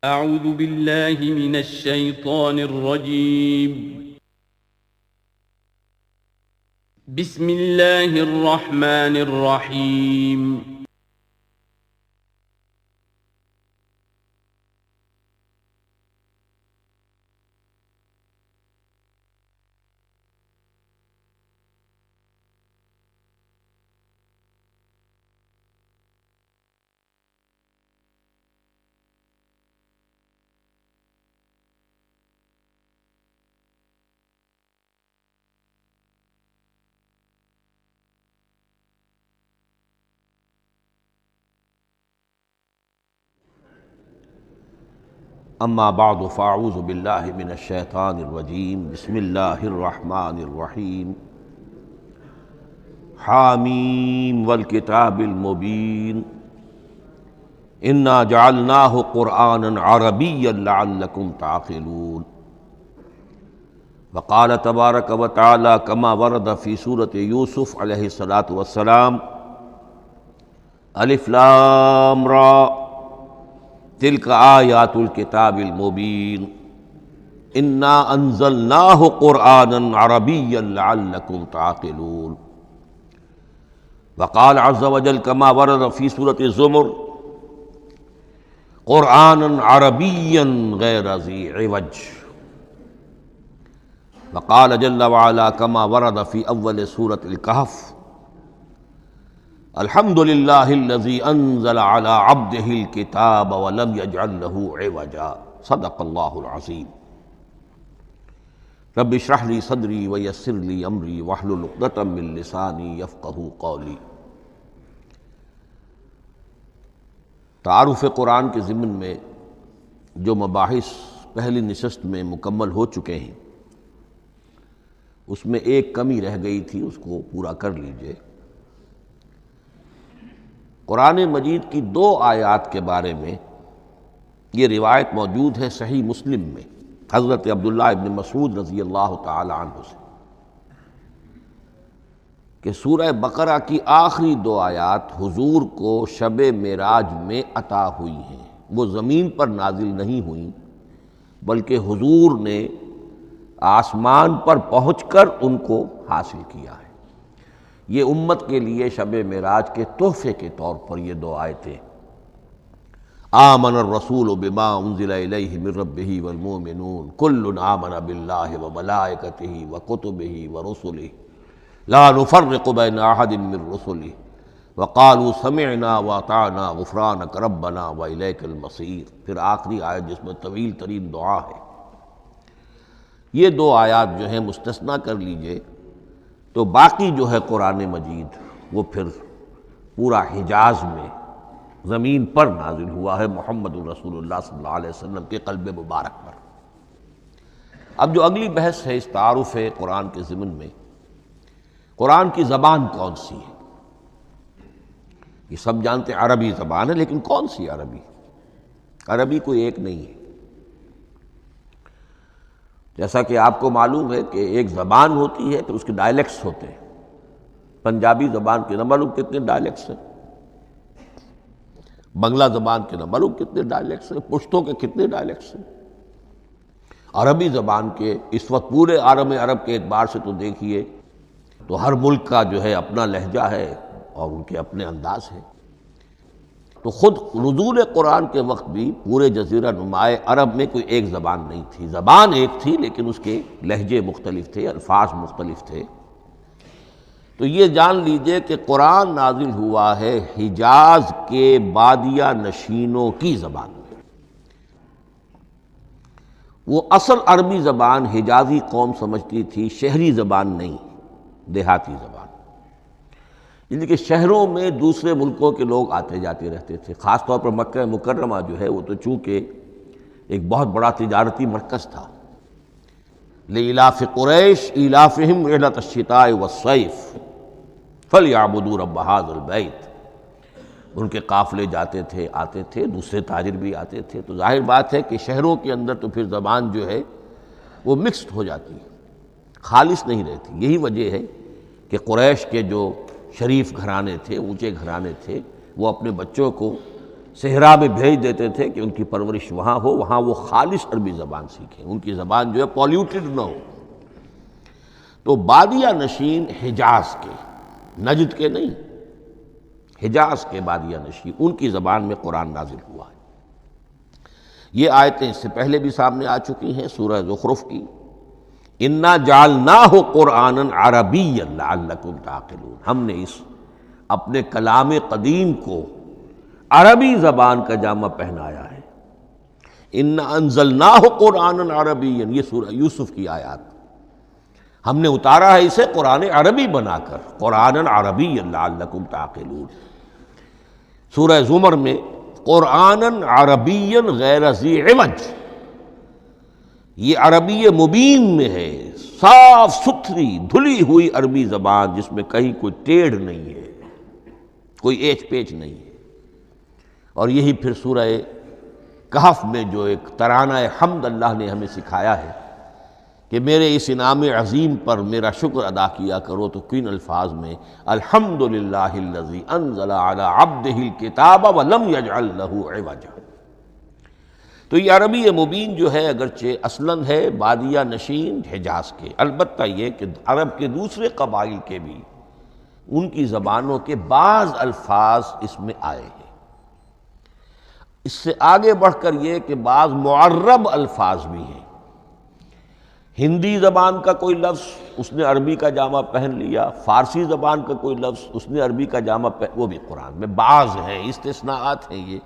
اعوذ باللہ من الشیطان الرجیم بسم اللہ الرحمن الرحیم اما بعد فاعوذ باللہ من الشیطان الرجیم بسم اللہ الرحمن الرحیم حامیم والکتاب المبین انا جعلناہ قرآنا عربیا لعلکم تعقلون وقال تبارک وتعالی کما ورد فی سورۃ یوسف علیہ الصلاۃ والسلام الف لام را تلک آیات الکتاب المبین انا انزلناہ قرآنا عربیا لعلکم تعقلون وقال عز وجل کما ورد فی سورۃ الزمر قرآنا عربیا غیر ذی عوج وقال جل وعلا کما ورد فی اول سورۃ الکہف الحمد للہ الذی انزل علی عبدہ الکتاب ولم یجعل لہ عوجا صدق اللہ العظیم رب اشرح لی صدری ویسر لی امری واحلل عقدۃ من لسانی یفقہوا قولی۔ تعارف قرآن کے ضمن میں جو مباحث پہلی نشست میں مکمل ہو چکے ہیں اس میں ایک کمی رہ گئی تھی، اس کو پورا کر لیجئے۔ قرآن مجید کی 2 آیات کے بارے میں یہ روایت موجود ہے صحیح مسلم میں حضرت عبداللہ ابن مسعود رضی اللہ تعالی عنہ سے کہ سورہ بقرہ کی آخری 2 آیات حضور کو شب معراج میں عطا ہوئی ہیں، وہ زمین پر نازل نہیں ہوئیں بلکہ حضور نے آسمان پر پہنچ کر ان کو حاصل کیا ہے۔ یہ امت کے لیے شب معراج کے تحفے کے طور پر یہ 2 آیتیں آمن الرسول بما انزل الیہ من ربہ والمؤمنون کل آمن باللہ وملائکتہ وکتبہ ورسلہ لا نفرق بین احد من رسلہ وقالوا سمعنا واطعنا غفرانک ربنا والیک المصیر۔ پھر آخری آیت جس میں طویل ترین دعا ہے۔ یہ 2 آیات جو ہیں مستثنیٰ کر لیجئے تو باقی جو ہے قرآن مجید وہ پھر پورا حجاز میں زمین پر نازل ہوا ہے محمد رسول اللہ صلی اللہ علیہ وسلم کے قلب مبارک پر۔ اب جو اگلی بحث ہے اس تعارف قرآن کے ضمن میں، قرآن کی زبان کون سی ہے؟ یہ سب جانتے ہیں عربی زبان ہے، لیکن کون سی عربی؟ عربی کوئی ایک نہیں ہے۔ جیسا کہ آپ کو معلوم ہے کہ ایک زبان ہوتی ہے پھر اس کے ڈائلیکٹس ہوتے ہیں۔ پنجابی زبان کے نہ معلوم کتنے ڈائلیکٹس ہیں، بنگلہ زبان کے نہ معلوم کتنے ڈائلیکٹس ہیں، پشتو کے کتنے ڈائلیکٹس ہیں۔ عربی زبان کے اس وقت پورے عالم عرب کے اعتبار سے تو دیکھیے تو ہر ملک کا جو ہے اپنا لہجہ ہے اور ان کے اپنے انداز ہے۔ تو خود نزول قرآن کے وقت بھی پورے جزیرہ نمائے عرب میں کوئی ایک زبان نہیں تھی، زبان ایک تھی لیکن اس کے لہجے مختلف تھے، الفاظ مختلف تھے۔ تو یہ جان لیجئے کہ قرآن نازل ہوا ہے حجاز کے بادیہ نشینوں کی زبان میں۔ وہ اصل عربی زبان حجازی قوم سمجھتی تھی، شہری زبان نہیں، دیہاتی زبان۔ یعنی کہ شہروں میں دوسرے ملکوں کے لوگ آتے جاتے رہتے تھے، خاص طور پر مکہ مکرمہ جو ہے وہ تو چونکہ ایک بہت بڑا تجارتی مرکز تھا۔ لإلاف قریش ایلافہم رحلۃ الشتاء والصیف فلیعبدوا رب ھذا البیت۔ ان کے قافلے جاتے تھے، آتے تھے، دوسرے تاجر بھی آتے تھے، تو ظاہر بات ہے کہ شہروں کے اندر تو پھر زبان جو ہے وہ مکسڈ ہو جاتی ہے، خالص نہیں رہتی۔ یہی وجہ ہے کہ قریش کے جو شریف گھرانے تھے، اونچے گھرانے تھے، وہ اپنے بچوں کو صحرا میں بھیج دیتے تھے کہ ان کی پرورش وہاں ہو، وہاں وہ خالص عربی زبان سیکھیں، ان کی زبان جو ہے پولیوٹڈ نہ ہو۔ تو بادیہ نشین حجاز کے، نجد کے نہیں، حجاز کے بادیہ نشین، ان کی زبان میں قرآن نازل ہوا ہے۔ یہ آیتیں اس سے پہلے بھی سامنے آ چکی ہیں سورہ زخرف کی، انا جعلناہ قرآنا عربیا لعلکم تعقلون، ہم نے اس اپنے کلام قدیم کو عربی زبان کا جامہ پہنایا ہے۔ انا انزلناہ قرآنا عربیا، یہ سورہ یوسف کی آیات، ہم نے اتارا ہے اسے قرآن عربی بنا کر، قرآنا عربیا لعلکم تعقلون۔ سورہ زمر میں قرآنا عربیا غیر ذی عوج، یہ عربی مبین میں ہے، صاف ستھری دھلی ہوئی عربی زبان جس میں کہیں کوئی ٹیڑھ نہیں ہے، کوئی ایچ پیچ نہیں ہے۔ اور یہی پھر سورہ کہف میں جو ایک ترانہ حمد اللہ نے ہمیں سکھایا ہے کہ میرے اس انعام عظیم پر میرا شکر ادا کیا کرو، تو کن الفاظ میں الحمدللہ الذی انزل علی عبدہ الکتاب ولم یجعل لہ عوجا۔ تو یہ عربی مبین جو ہے اگرچہ اصلاً ہے بادیہ نشین حجاز کے، البتہ یہ کہ عرب کے دوسرے قبائل کے بھی ان کی زبانوں کے بعض الفاظ اس میں آئے ہیں۔ اس سے آگے بڑھ کر یہ کہ بعض معرب الفاظ بھی ہیں، ہندی زبان کا کوئی لفظ اس نے عربی کا جامہ پہن لیا، فارسی زبان کا کوئی لفظ اس نے عربی کا جامہ پہن، وہ بھی قرآن میں بعض ہیں، استثناءات ہیں یہ۔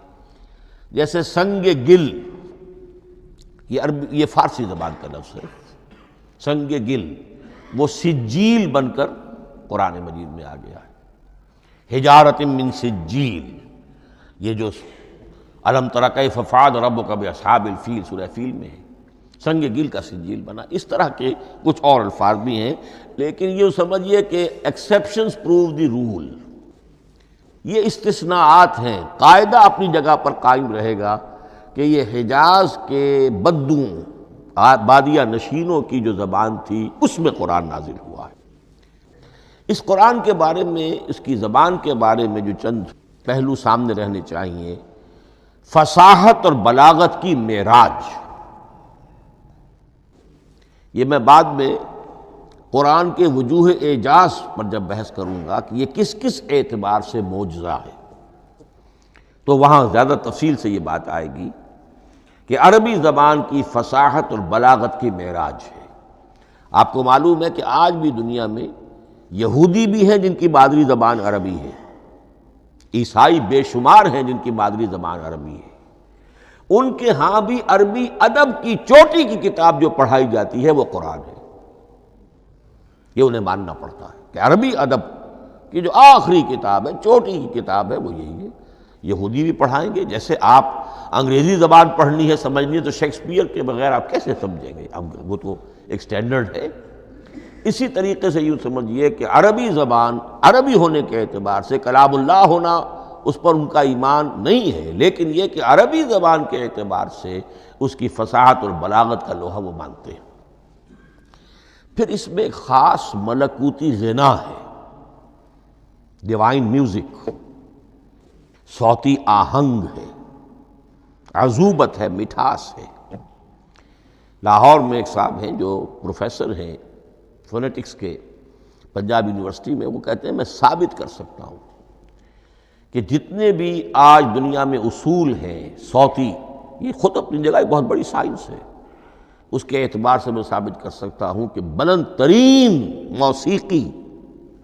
جیسے سنگ گل، یہ فارسی زبان کا لفظ ہے، سنگ گل، وہ سجیل بن کر قرآن مجید میں آ گیا ہے۔ حجارۃ من سجیل، یہ جو الم تر کیف فعل ربک باصحاب الفیل سورہ فیل میں ہے، سنگ گل کا سجیل بنا۔ اس طرح کے کچھ اور الفاظ بھی ہیں، لیکن یہ سمجھیے کہ ایکسیپشنز پروو دی رول، یہ استثناءات ہیں، قاعدہ اپنی جگہ پر قائم رہے گا کہ یہ حجاز کے بدوؤں بادیہ نشینوں کی جو زبان تھی اس میں قرآن نازل ہوا ہے۔ اس قرآن کے بارے میں، اس کی زبان کے بارے میں جو چند پہلو سامنے رہنے چاہیے، فصاحت اور بلاغت کی معراج، یہ میں بعد میں قرآن کے وجوہ اعجاز پر جب بحث کروں گا کہ یہ کس کس اعتبار سے معجزہ ہے، تو وہاں زیادہ تفصیل سے یہ بات آئے گی کہ عربی زبان کی فصاحت اور بلاغت کی معراج ہے۔ آپ کو معلوم ہے کہ آج بھی دنیا میں یہودی بھی ہیں جن کی مادری زبان عربی ہے، عیسائی بے شمار ہیں جن کی مادری زبان عربی ہے، ان کے ہاں بھی عربی ادب کی چوٹی کی کتاب جو پڑھائی جاتی ہے وہ قرآن ہے۔ یہ انہیں ماننا پڑتا ہے کہ عربی ادب کی جو آخری کتاب ہے، چوٹی کی کتاب ہے، وہ یہی ہے۔ یہودی بھی پڑھائیں گے، جیسے آپ انگریزی زبان پڑھنی ہے، سمجھنی ہے، تو شیکسپیئر کے بغیر آپ کیسے سمجھیں گے؟ اب وہ تو ایک سٹینڈرڈ ہے۔ اسی طریقے سے یوں سمجھیے کہ عربی زبان عربی ہونے کے اعتبار سے کلام اللہ ہونا اس پر ان کا ایمان نہیں ہے، لیکن یہ کہ عربی زبان کے اعتبار سے اس کی فصاحت اور بلاغت کا لوہا وہ مانتے ہیں۔ پھر اس میں ایک خاص ملکوتی غنا ہے، ڈیوائن میوزک، صوتی آہنگ ہے، عذوبت ہے، مٹھاس ہے۔ لاہور میں ایک صاحب ہیں جو پروفیسر ہیں فونیٹکس کے پنجاب یونیورسٹی میں، وہ کہتے ہیں میں ثابت کر سکتا ہوں کہ جتنے بھی آج دنیا میں اصول ہیں صوتی، یہ خود اپنی جگہ ایک بہت بڑی سائنس ہے، اس کے اعتبار سے میں ثابت کر سکتا ہوں کہ بلند ترین موسیقی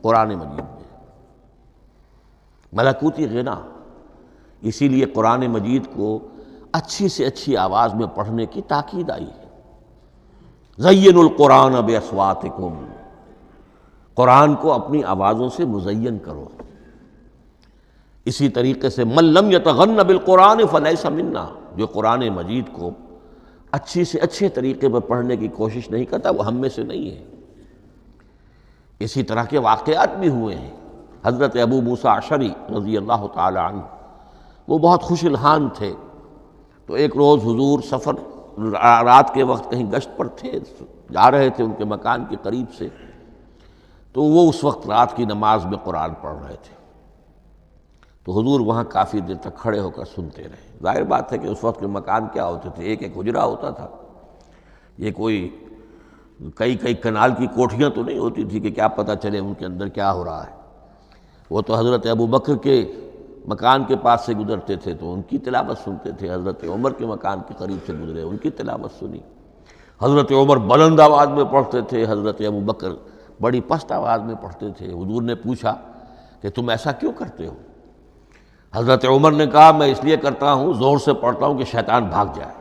قرآن مجید میں ہے، ملکوتی غنا۔ اسی لیے قرآن مجید کو اچھی سے اچھی آواز میں پڑھنے کی تاکید آئی ہے۔ زین القرآن باصواتکم، قرآن کو اپنی آوازوں سے مزین کرو۔ اسی طریقے سے من لم یتغن بالقرآن فلیس منا، جو قرآن مجید کو اچھی سے اچھے طریقے پر پڑھنے کی کوشش نہیں کرتا وہ ہم میں سے نہیں ہے۔ اسی طرح کے واقعات بھی ہوئے ہیں۔ حضرت ابو موسیٰ اشعری رضی اللہ تعالی عنہ، وہ بہت خوش الحان تھے، تو ایک روز حضور سفر رات کے وقت کہیں گشت پر تھے، جا رہے تھے ان کے مکان کے قریب سے، تو وہ اس وقت رات کی نماز میں قرآن پڑھ رہے تھے۔ تو حضور وہاں کافی دیر تک کھڑے ہو کر سنتے رہے۔ ظاہر بات ہے کہ اس وقت کے مکان کیا ہوتے تھے، ایک ایک حجرہ ہوتا تھا، یہ کوئی کئی کنال کی کوٹھیاں تو نہیں ہوتی تھی کہ کیا پتہ چلے ان کے اندر کیا ہو رہا ہے۔ وہ تو حضرت ابوبکر کے مکان کے پاس سے گزرتے تھے تو ان کی تلاوت سنتے تھے، حضرت عمر کے مکان کے قریب سے گزرے ان کی تلاوت سنی، حضرت عمر بلند آواز میں پڑھتے تھے، حضرت ابوبکر بڑی پست آواز میں پڑھتے تھے۔ حضور نے پوچھا کہ تم ایسا کیوں کرتے ہو؟ حضرت عمر نے کہا میں اس لیے کرتا ہوں، زور سے پڑھتا ہوں کہ شیطان بھاگ جائے۔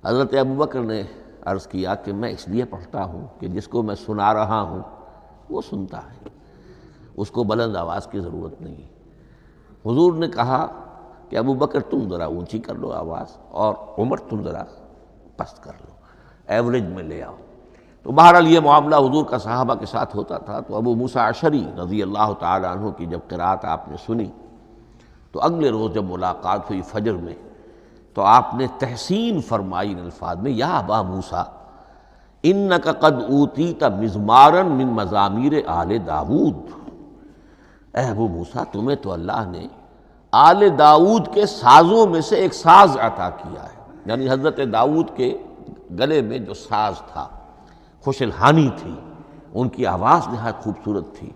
حضرت ابوبکر نے عرض کیا کہ میں اس لیے پڑھتا ہوں کہ جس کو میں سنا رہا ہوں وہ سنتا ہے، اس کو بلند آواز کی ضرورت نہیں۔ حضور نے کہا کہ ابوبکر تم ذرا اونچی کر لو آواز، اور عمر تم ذرا پست کر لو، ایوریج میں لے آؤ۔ تو بہرحال یہ معاملہ حضور کا صحابہ کے ساتھ ہوتا تھا۔ تو ابو موسیٰ اشعری رضی اللہ تعالی عنہ کی جب قرأت آپ نے سنی تو اگلے روز جب ملاقات ہوئی فجر میں تو آپ نے تحسین فرمائی ان الفاظ میں، یا ابا موسیٰ انک قد اوتیت مزمارا من مزامیر آل داود، اے ابو موسیٰ تمہیں تو اللہ نے آل داود کے سازوں میں سے ایک ساز عطا کیا ہے، یعنی حضرت داود کے گلے میں جو ساز تھا خوش الحانی تھی، ان کی آواز نہایت خوبصورت تھی۔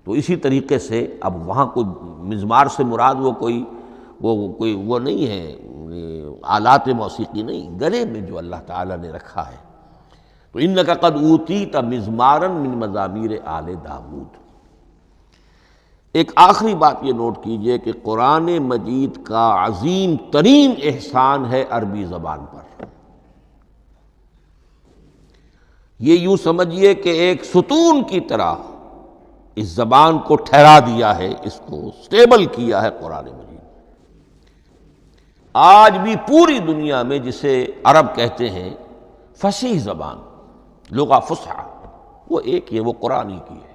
تو اسی طریقے سے اب وہاں کوئی مزمار سے مراد وہ نہیں ہے آلات موسیقی نہیں، گلے میں جو اللہ تعالیٰ نے رکھا ہے۔ تو انک قد اوتیت مزمارا من مزامیر آل داود۔ ایک آخری بات یہ نوٹ کیجئے کہ قرآن مجید کا عظیم ترین احسان ہے عربی زبان پر۔ یہ یوں سمجھیے کہ ایک ستون کی طرح اس زبان کو ٹھہرا دیا ہے، اس کو سٹیبل کیا ہے قرآن مجید۔ آج بھی پوری دنیا میں جسے عرب کہتے ہیں فصیح زبان، لغہ فصحی، وہ ایک ہے، وہ قرآن ہی کی ہے۔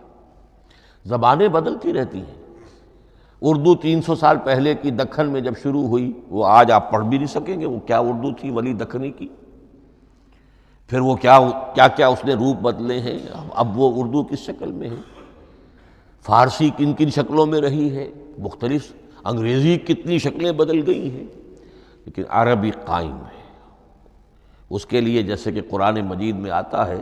زبانیں بدلتی رہتی ہیں۔ اردو 300 سال پہلے کی دکن میں جب شروع ہوئی وہ آج آپ پڑھ بھی نہیں سکیں گے وہ کیا اردو تھی ولی دکنی کی، پھر وہ کیا اس نے روپ بدلے ہیں، اب وہ اردو کس شکل میں ہے، فارسی کن کن شکلوں میں رہی ہے، مختلف انگریزی کتنی شکلیں بدل گئی ہیں، لیکن عربی قائم ہے۔ اس کے لیے جیسے کہ قرآن مجید میں آتا ہے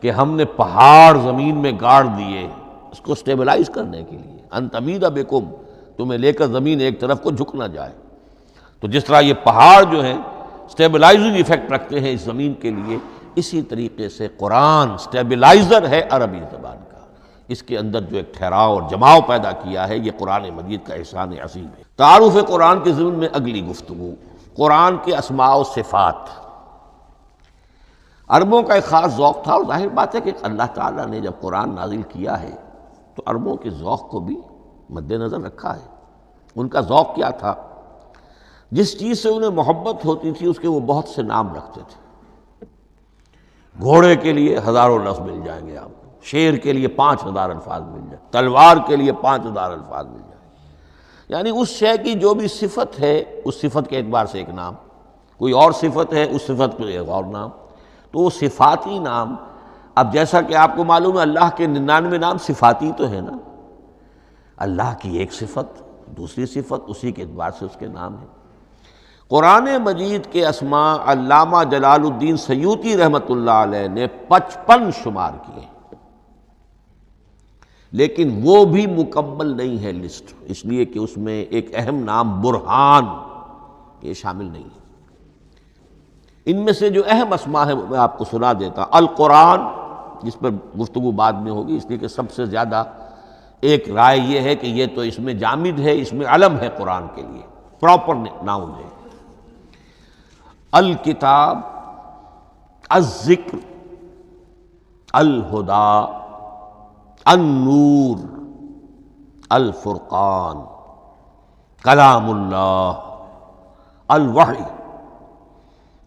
کہ ہم نے پہاڑ زمین میں گاڑ دیے اس کو سٹیبلائز کرنے کے لیے، ان تمید بکم، تمہیں لے کر زمین ایک طرف کو جھک نہ جائے۔ تو جس طرح یہ پہاڑ جو ہیں سٹیبلائزنگ ایفیکٹ رکھتے ہیں اس زمین کے لیے، اسی طریقے سے قرآن سٹیبلائزر ہے عربی زبان کا۔ اس کے اندر جو ایک ٹھہراؤ اور جماؤ پیدا کیا ہے یہ قرآن مجید کا احسان عظیم ہے۔ تعارف قرآن کے ضمن میں اگلی گفتگو، قرآن کے اسماء و صفات۔ عربوں کا ایک خاص ذوق تھا، اور ظاہر بات ہے کہ اللہ تعالیٰ نے جب قرآن نازل کیا ہے تو عربوں کے ذوق کو بھی مد نظر رکھا ہے۔ ان کا ذوق کیا تھا؟ جس چیز سے انہیں محبت ہوتی تھی اس کے وہ بہت سے نام رکھتے تھے۔ گھوڑے کے لیے ہزاروں لفظ مل جائیں گے آپ کو، شیر کے لیے 5000 الفاظ مل جائیں، تلوار کے لیے 5000 الفاظ مل جائیں، یعنی اس شے کی جو بھی صفت ہے اس صفت کے اعتبار سے ایک نام، کوئی اور صفت ہے اس صفت کے ایک اور نام۔ تو وہ صفاتی نام، اب جیسا کہ آپ کو معلوم ہے اللہ کے 99 نام صفاتی تو ہے نا، اللہ کی ایک صفت دوسری صفت اسی کے اعتبار سے اس کے نام ہیں۔ قرآن مجید کے اسماء علامہ جلال الدین سیوطی رحمۃ اللہ علیہ نے 55 شمار کیے، لیکن وہ بھی مکمل نہیں ہے لسٹ، اس لیے کہ اس میں ایک اہم نام برہان یہ شامل نہیں ہے۔ ان میں سے جو اہم اسماء ہے میں آپ کو سنا دیتا۔ القرآن، جس پر گفتگو بعد میں ہوگی، اس لیے کہ سب سے زیادہ ایک رائے یہ ہے کہ یہ تو اس میں جامد ہے، اس میں علم ہے قرآن کے لیے، پراپر ناؤن ہے۔ الکتاب، الذکر، الہدیٰ، النور، الفرقان، کلام اللہ، الوحی،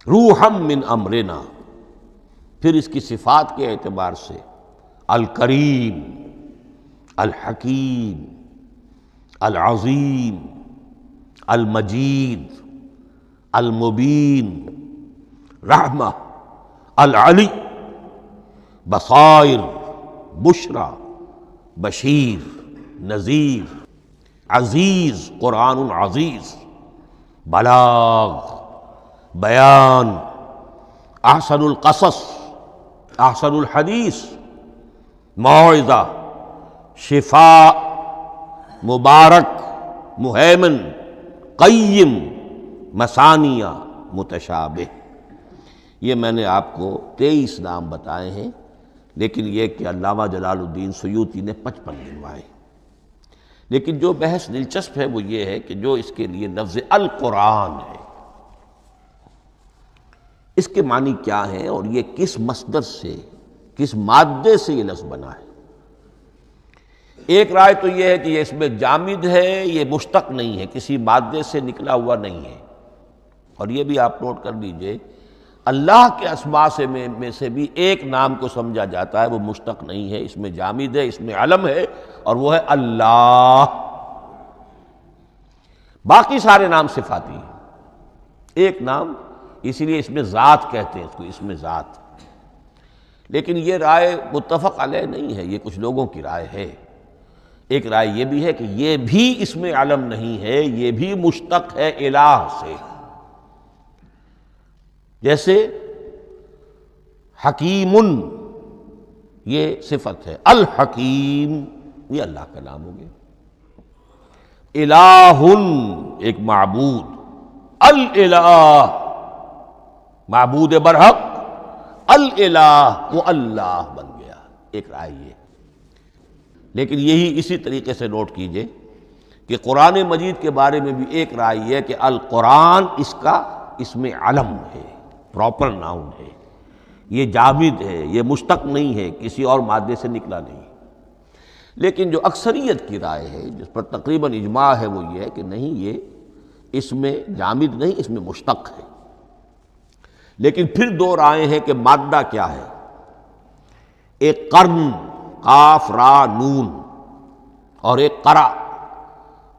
روحا من امرنا۔ پھر اس کی صفات کے اعتبار سے الکریم، الحکیم، العظیم، المجید، المبین، رحمہ، العلی، بصائر، بشرا، بشیر، نذیر۔ عزیز، قرآن عزیز، بلاغ، بیان، احسن القصص، احسن الحدیث، موعظہ، شفاء، مبارک، مہیمن، قیم، مثانیہ، متشابہ۔ یہ میں نے آپ کو 23 نام بتائے ہیں، لیکن یہ کہ علامہ جلال الدین سیوطی نے 55 گنوائے۔ لیکن جو بحث دلچسپ ہے وہ یہ ہے کہ جو اس کے لیے لفظ القرآن ہے، اس کے معنی کیا ہیں اور یہ کس مصدر سے، کس مادے سے یہ لفظ بنا ہے۔ ایک رائے تو یہ ہے کہ یہ اس میں جامد ہے، یہ مشتق نہیں ہے، کسی مادے سے نکلا ہوا نہیں ہے۔ اور یہ بھی آپ نوٹ کر لیجئے، اللہ کے اسماء میں سے بھی ایک نام کو سمجھا جاتا ہے، وہ مشتق نہیں ہے، اس میں جامد ہے، اس میں علم ہے، اور وہ ہے اللہ۔ باقی سارے نام صفاتی ہیں، ایک نام، اسی لیے اس میں ذات کہتے ہیں اس کو، اس میں ذات۔ لیکن یہ رائے متفق علیہ نہیں ہے، یہ کچھ لوگوں کی رائے ہے۔ ایک رائے یہ بھی ہے کہ یہ بھی اس میں علم نہیں ہے، یہ بھی مشتق ہے الہ سے۔ جیسے حکیم، یہ صفت ہے، الحکیم یہ اللہ کا نام ہو گیا۔ الہ ایک معبود، الالہ معبود برحق، الالہ وہ اللہ بن گیا، ایک رائے یہ۔ لیکن یہی اسی طریقے سے نوٹ کیجئے کہ قرآن مجید کے بارے میں بھی ایک رائے یہ ہے کہ القرآن اس کا اسم علم ہے، پراپر ناؤن ہے، یہ جامد ہے، یہ مشتق نہیں ہے، کسی اور مادے سے نکلا نہیں۔ لیکن جو اکثریت کی رائے ہے، جس پر تقریباً اجماع ہے، وہ یہ ہے کہ نہیں، یہ اس میں جامد نہیں، اس میں مشتق ہے۔ لیکن پھر دو رائے ہیں کہ مادہ کیا ہے۔ ایک قرن، قاف را نون، اور ایک قرا،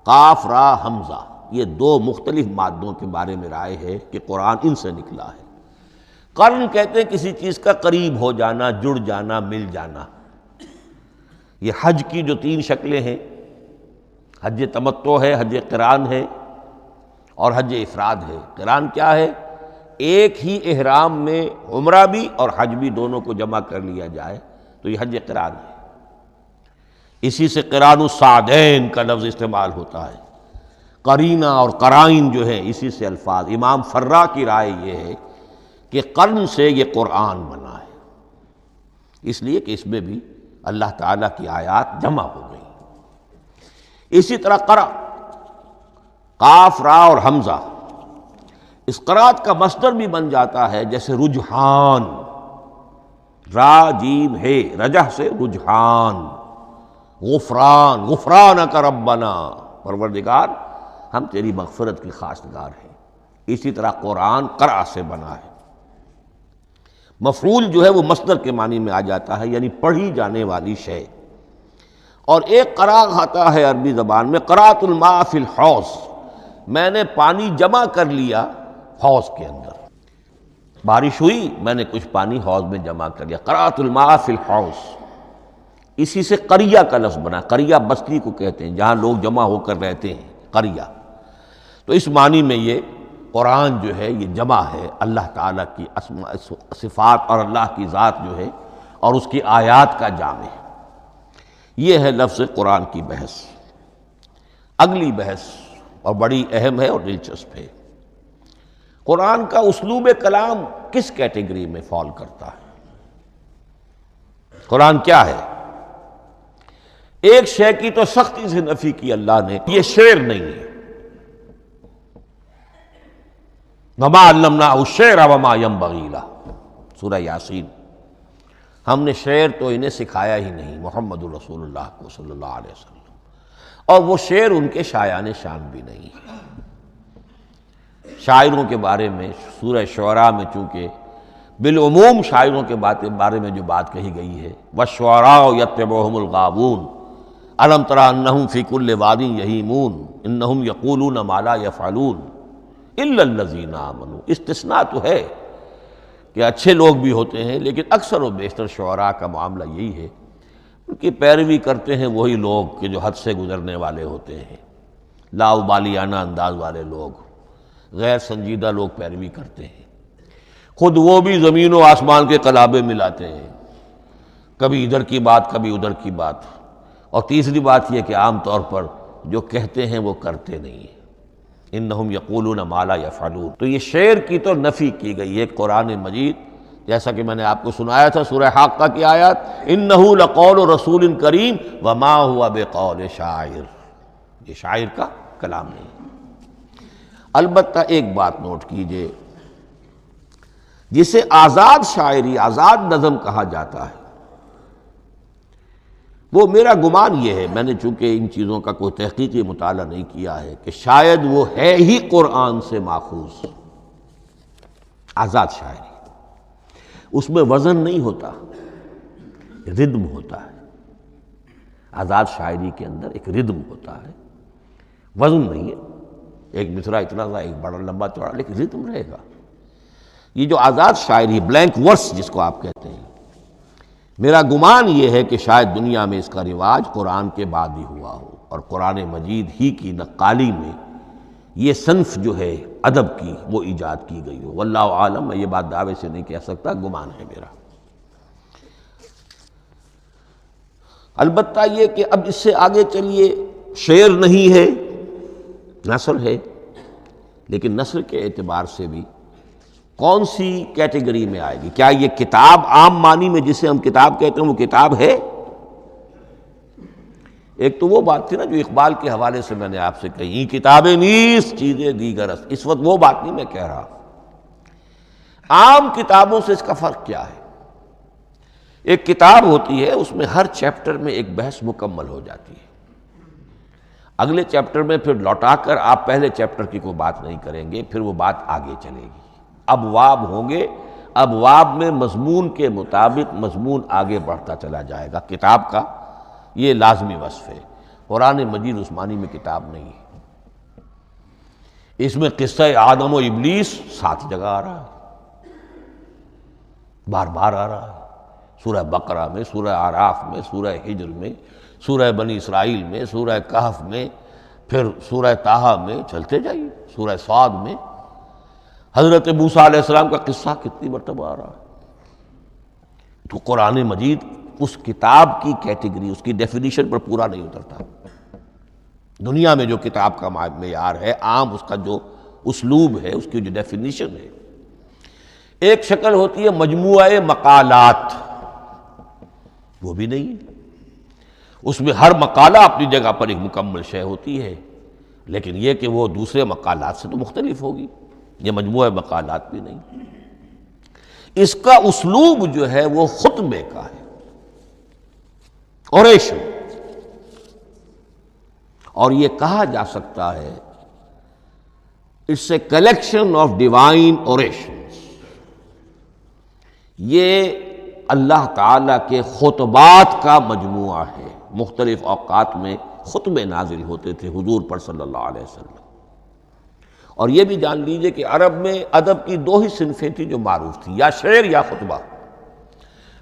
قاف را حمزہ، یہ دو مختلف مادوں کے بارے میں رائے ہے کہ قرآن ان سے نکلا ہے۔ قرن کہتے ہیں کسی چیز کا قریب ہو جانا، جڑ جانا، مل جانا۔ یہ حج کی جو 3 شکلیں ہیں، حج تمتع ہے، حج قران ہے، اور حج افراد ہے۔ قران کیا ہے؟ ایک ہی احرام میں عمرہ بھی اور حج بھی دونوں کو جمع کر لیا جائے تو یہ حج قران ہے۔ اسی سے قران الصعدین کا لفظ استعمال ہوتا ہے۔ قرینہ اور قرائن جو ہے اسی سے الفاظ۔ امام فرا کی رائے یہ ہے کہ قرن سے یہ قرآن بنا ہے، اس لیے کہ اس میں بھی اللہ تعالیٰ کی آیات جمع ہو گئی۔ اسی طرح قرأ، قاف را اور حمزہ، اس قرأت کا مصدر بھی بن جاتا ہے، جیسے رجحان، را جیم ہے، رجح سے رجحان، غفران، غفرانک ربنا، پروردگار ہم تیری مغفرت کی خواستگار ہیں۔ اسی طرح قرآن قرأ سے بنا ہے۔ مفعول جو ہے وہ مصدر کے معنی میں آ جاتا ہے، یعنی پڑھی جانے والی شے۔ اور ایک قرأ آتا ہے عربی زبان میں، قرأت الماء فی الحوض، میں نے پانی جمع کر لیا حوض کے اندر، بارش ہوئی میں نے کچھ پانی حوض میں جمع کر لیا، قرأت الماء فی الحوض۔ اسی سے قریہ کا لفظ بنا، قریہ بستی کو کہتے ہیں جہاں لوگ جمع ہو کر رہتے ہیں، قریہ۔ تو اس معنی میں یہ قرآن جو ہے یہ جمع ہے اللہ تعالیٰ کی اسماء صفات اور اللہ کی ذات جو ہے اور اس کی آیات کا جامع ہے۔ یہ ہے لفظ قرآن کی بحث۔ اگلی بحث اور بڑی اہم ہے اور دلچسپ ہے، قرآن کا اسلوب کلام کس کیٹیگری میں فال کرتا ہے؟ قرآن کیا ہے؟ ایک شے کی تو سختی سے نفی کی اللہ نے، یہ شعر نہیں ہے۔ وَمَا عَلَّمْنَاهُ الشِّعْرَ وَمَا يَنبَغِي لَهُ، سورہ یاسین۔ ہم نے شعر تو انہیں سکھایا ہی نہیں، محمد الرسول اللہ کو صلی اللہ علیہ وسلم، اور وہ شعر ان کے شایان شان بھی نہیں ہے۔ شاعروں کے بارے میں سورہ شعراء میں چونکہ بالعموم شاعروں کے بارے میں جو بات کہی گئی ہے، وَالشُّعَرَاءُ يَتَّبِعُهُمُ الْغَاوُونَ أَلَمْ تَرَ أَنَّهُمْ فِي كُلِّ وَادٍ يَهِيمُونَ إِنَّهُمْ يَقُولُونَ مَا لَا يَفْعَلُونَ إِلَّا الَّذِينَ آمَنُوا۔ استثناء تو ہے کہ اچھے لوگ بھی ہوتے ہیں، لیکن اکثر و بیشتر شعراء کا معاملہ یہی ہے، ان کی پیروی کرتے ہیں وہی لوگ کہ جو حد سے گزرنے والے ہوتے ہیں۔ لاؤبالیانہ انداز والے لوگ، غیر سنجیدہ لوگ پیروی کرتے ہیں، خود وہ بھی زمین و آسمان کے قلابے ملاتے ہیں، کبھی ادھر کی بات کبھی ادھر کی بات۔ اور تیسری بات یہ کہ عام طور پر جو کہتے ہیں وہ کرتے نہیں ہیں، انہم یقولون ما لا یفعلون۔ تو یہ شعر کی تو نفی کی گئی ہے قرآن مجید، جیسا کہ میں نے آپ کو سنایا تھا سورہ حاقہ کی آیات، انہ لقول رسول کریم وما ہوا بقول شاعر، یہ شاعر کا کلام نہیں۔ البتہ ایک بات نوٹ کیجئے، جسے آزاد شاعری، آزاد نظم کہا جاتا ہے، وہ میرا گمان یہ ہے، میں نے چونکہ ان چیزوں کا کوئی تحقیقی مطالعہ نہیں کیا ہے، کہ شاید وہ ہے ہی قرآن سے ماخوذ آزاد شاعری۔ اس میں وزن نہیں ہوتا، ردم ہوتا ہے۔ آزاد شاعری کے اندر ایک ردم ہوتا ہے، وزن نہیں ہے، ایک مصرع اتنا سا، ایک بڑا لمبا چوڑا، لیکن ردم رہے گا۔ یہ جو آزاد شاعری، بلینک ورس جس کو آپ کہتے ہیں، میرا گمان یہ ہے کہ شاید دنیا میں اس کا رواج قرآن کے بعد ہی ہوا ہو، اور قرآن مجید ہی کی نقالی میں یہ صنف جو ہے ادب کی وہ ایجاد کی گئی ہو۔ واللہ عالم، میں یہ بات دعوے سے نہیں کہہ سکتا، گمان ہے میرا۔ البتہ یہ کہ اب اس سے آگے چلیے، شعر نہیں ہے، نثر ہے، لیکن نثر کے اعتبار سے بھی کون سی کیٹیگری میں آئے گی؟ کیا یہ کتاب عام معنی میں جسے ہم کتاب کہتے ہیں وہ کتاب ہے؟ ایک تو وہ بات تھی نا جو اقبال کے حوالے سے میں نے آپ سے کہی، کتابیں نیست چیزیں دیگر است، اس وقت وہ بات نہیں میں کہہ رہا۔ عام کتابوں سے اس کا فرق کیا ہے؟ ایک کتاب ہوتی ہے، اس میں ہر چیپٹر میں ایک بحث مکمل ہو جاتی ہے، اگلے چیپٹر میں پھر لوٹا کر آپ پہلے چیپٹر کی کوئی بات نہیں کریں گے، پھر وہ بات آگے چلے گی، ابواب ہوں گے، ابواب میں مضمون کے مطابق مضمون آگے بڑھتا چلا جائے گا۔ کتاب کا یہ لازمی وصف ہے۔ قرآن مجید عثمانی میں کتاب نہیں ہے، اس میں قصہ آدم و ابلیس 7 جگہ آ رہا ہے، بار بار آ رہا ہے، سورہ بقرہ میں، سورہ اعراف میں، سورہ حجر میں، سورہ بنی اسرائیل میں، سورہ کہف میں، پھر سورہ طٰہٰ میں، چلتے جائیے، سورہ صاد میں حضرت موسیٰ علیہ السلام کا قصہ کتنی مرتبہ آ رہا ہے۔ تو قرآن مجید اس کتاب کی کیٹیگری، اس کی ڈیفینیشن پر پورا نہیں اترتا۔ دنیا میں جو کتاب کا معیار ہے، عام اس کا جو اسلوب ہے، اس کی جو ڈیفینیشن ہے، ایک شکل ہوتی ہے مجموعہ مقالات، وہ بھی نہیں ہے۔ اس میں ہر مقالہ اپنی جگہ پر ایک مکمل شے ہوتی ہے، لیکن یہ کہ وہ دوسرے مقالات سے تو مختلف ہوگی، یہ مجموعہ مقالات بھی نہیں۔ اس کا اسلوب جو ہے وہ خطبے کا ہے، اوریشن، اور یہ کہا جا سکتا ہے it's a collection of divine orations. یہ اللہ تعالیٰ کے خطبات کا مجموعہ ہے۔ مختلف اوقات میں خطبے نازل ہوتے تھے حضور پر صلی اللہ علیہ وسلم۔ اور یہ بھی جان لیجئے کہ عرب میں ادب کی 2 ہی صنفیں تھیں جو معروف تھیں، یا شعر یا خطبہ،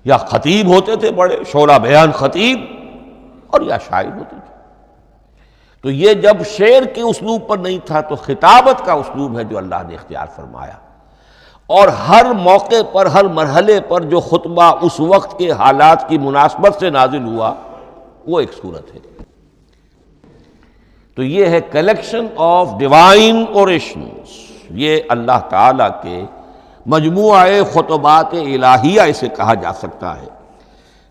یا خطیب ہوتے تھے بڑے شعرا بیان خطیب، اور یا شاعر ہوتے تھے۔ تو یہ جب شعر کے اسلوب پر نہیں تھا تو خطابت کا اسلوب ہے جو اللہ نے اختیار فرمایا، اور ہر موقع پر، ہر مرحلے پر جو خطبہ اس وقت کے حالات کی مناسبت سے نازل ہوا وہ ایک صورت ہے۔ تو یہ ہے کلیکشن آف ڈیوائن اوریشنز، یہ اللہ تعالیٰ کے مجموعہ خطبات الہیہ اسے کہا جا سکتا ہے۔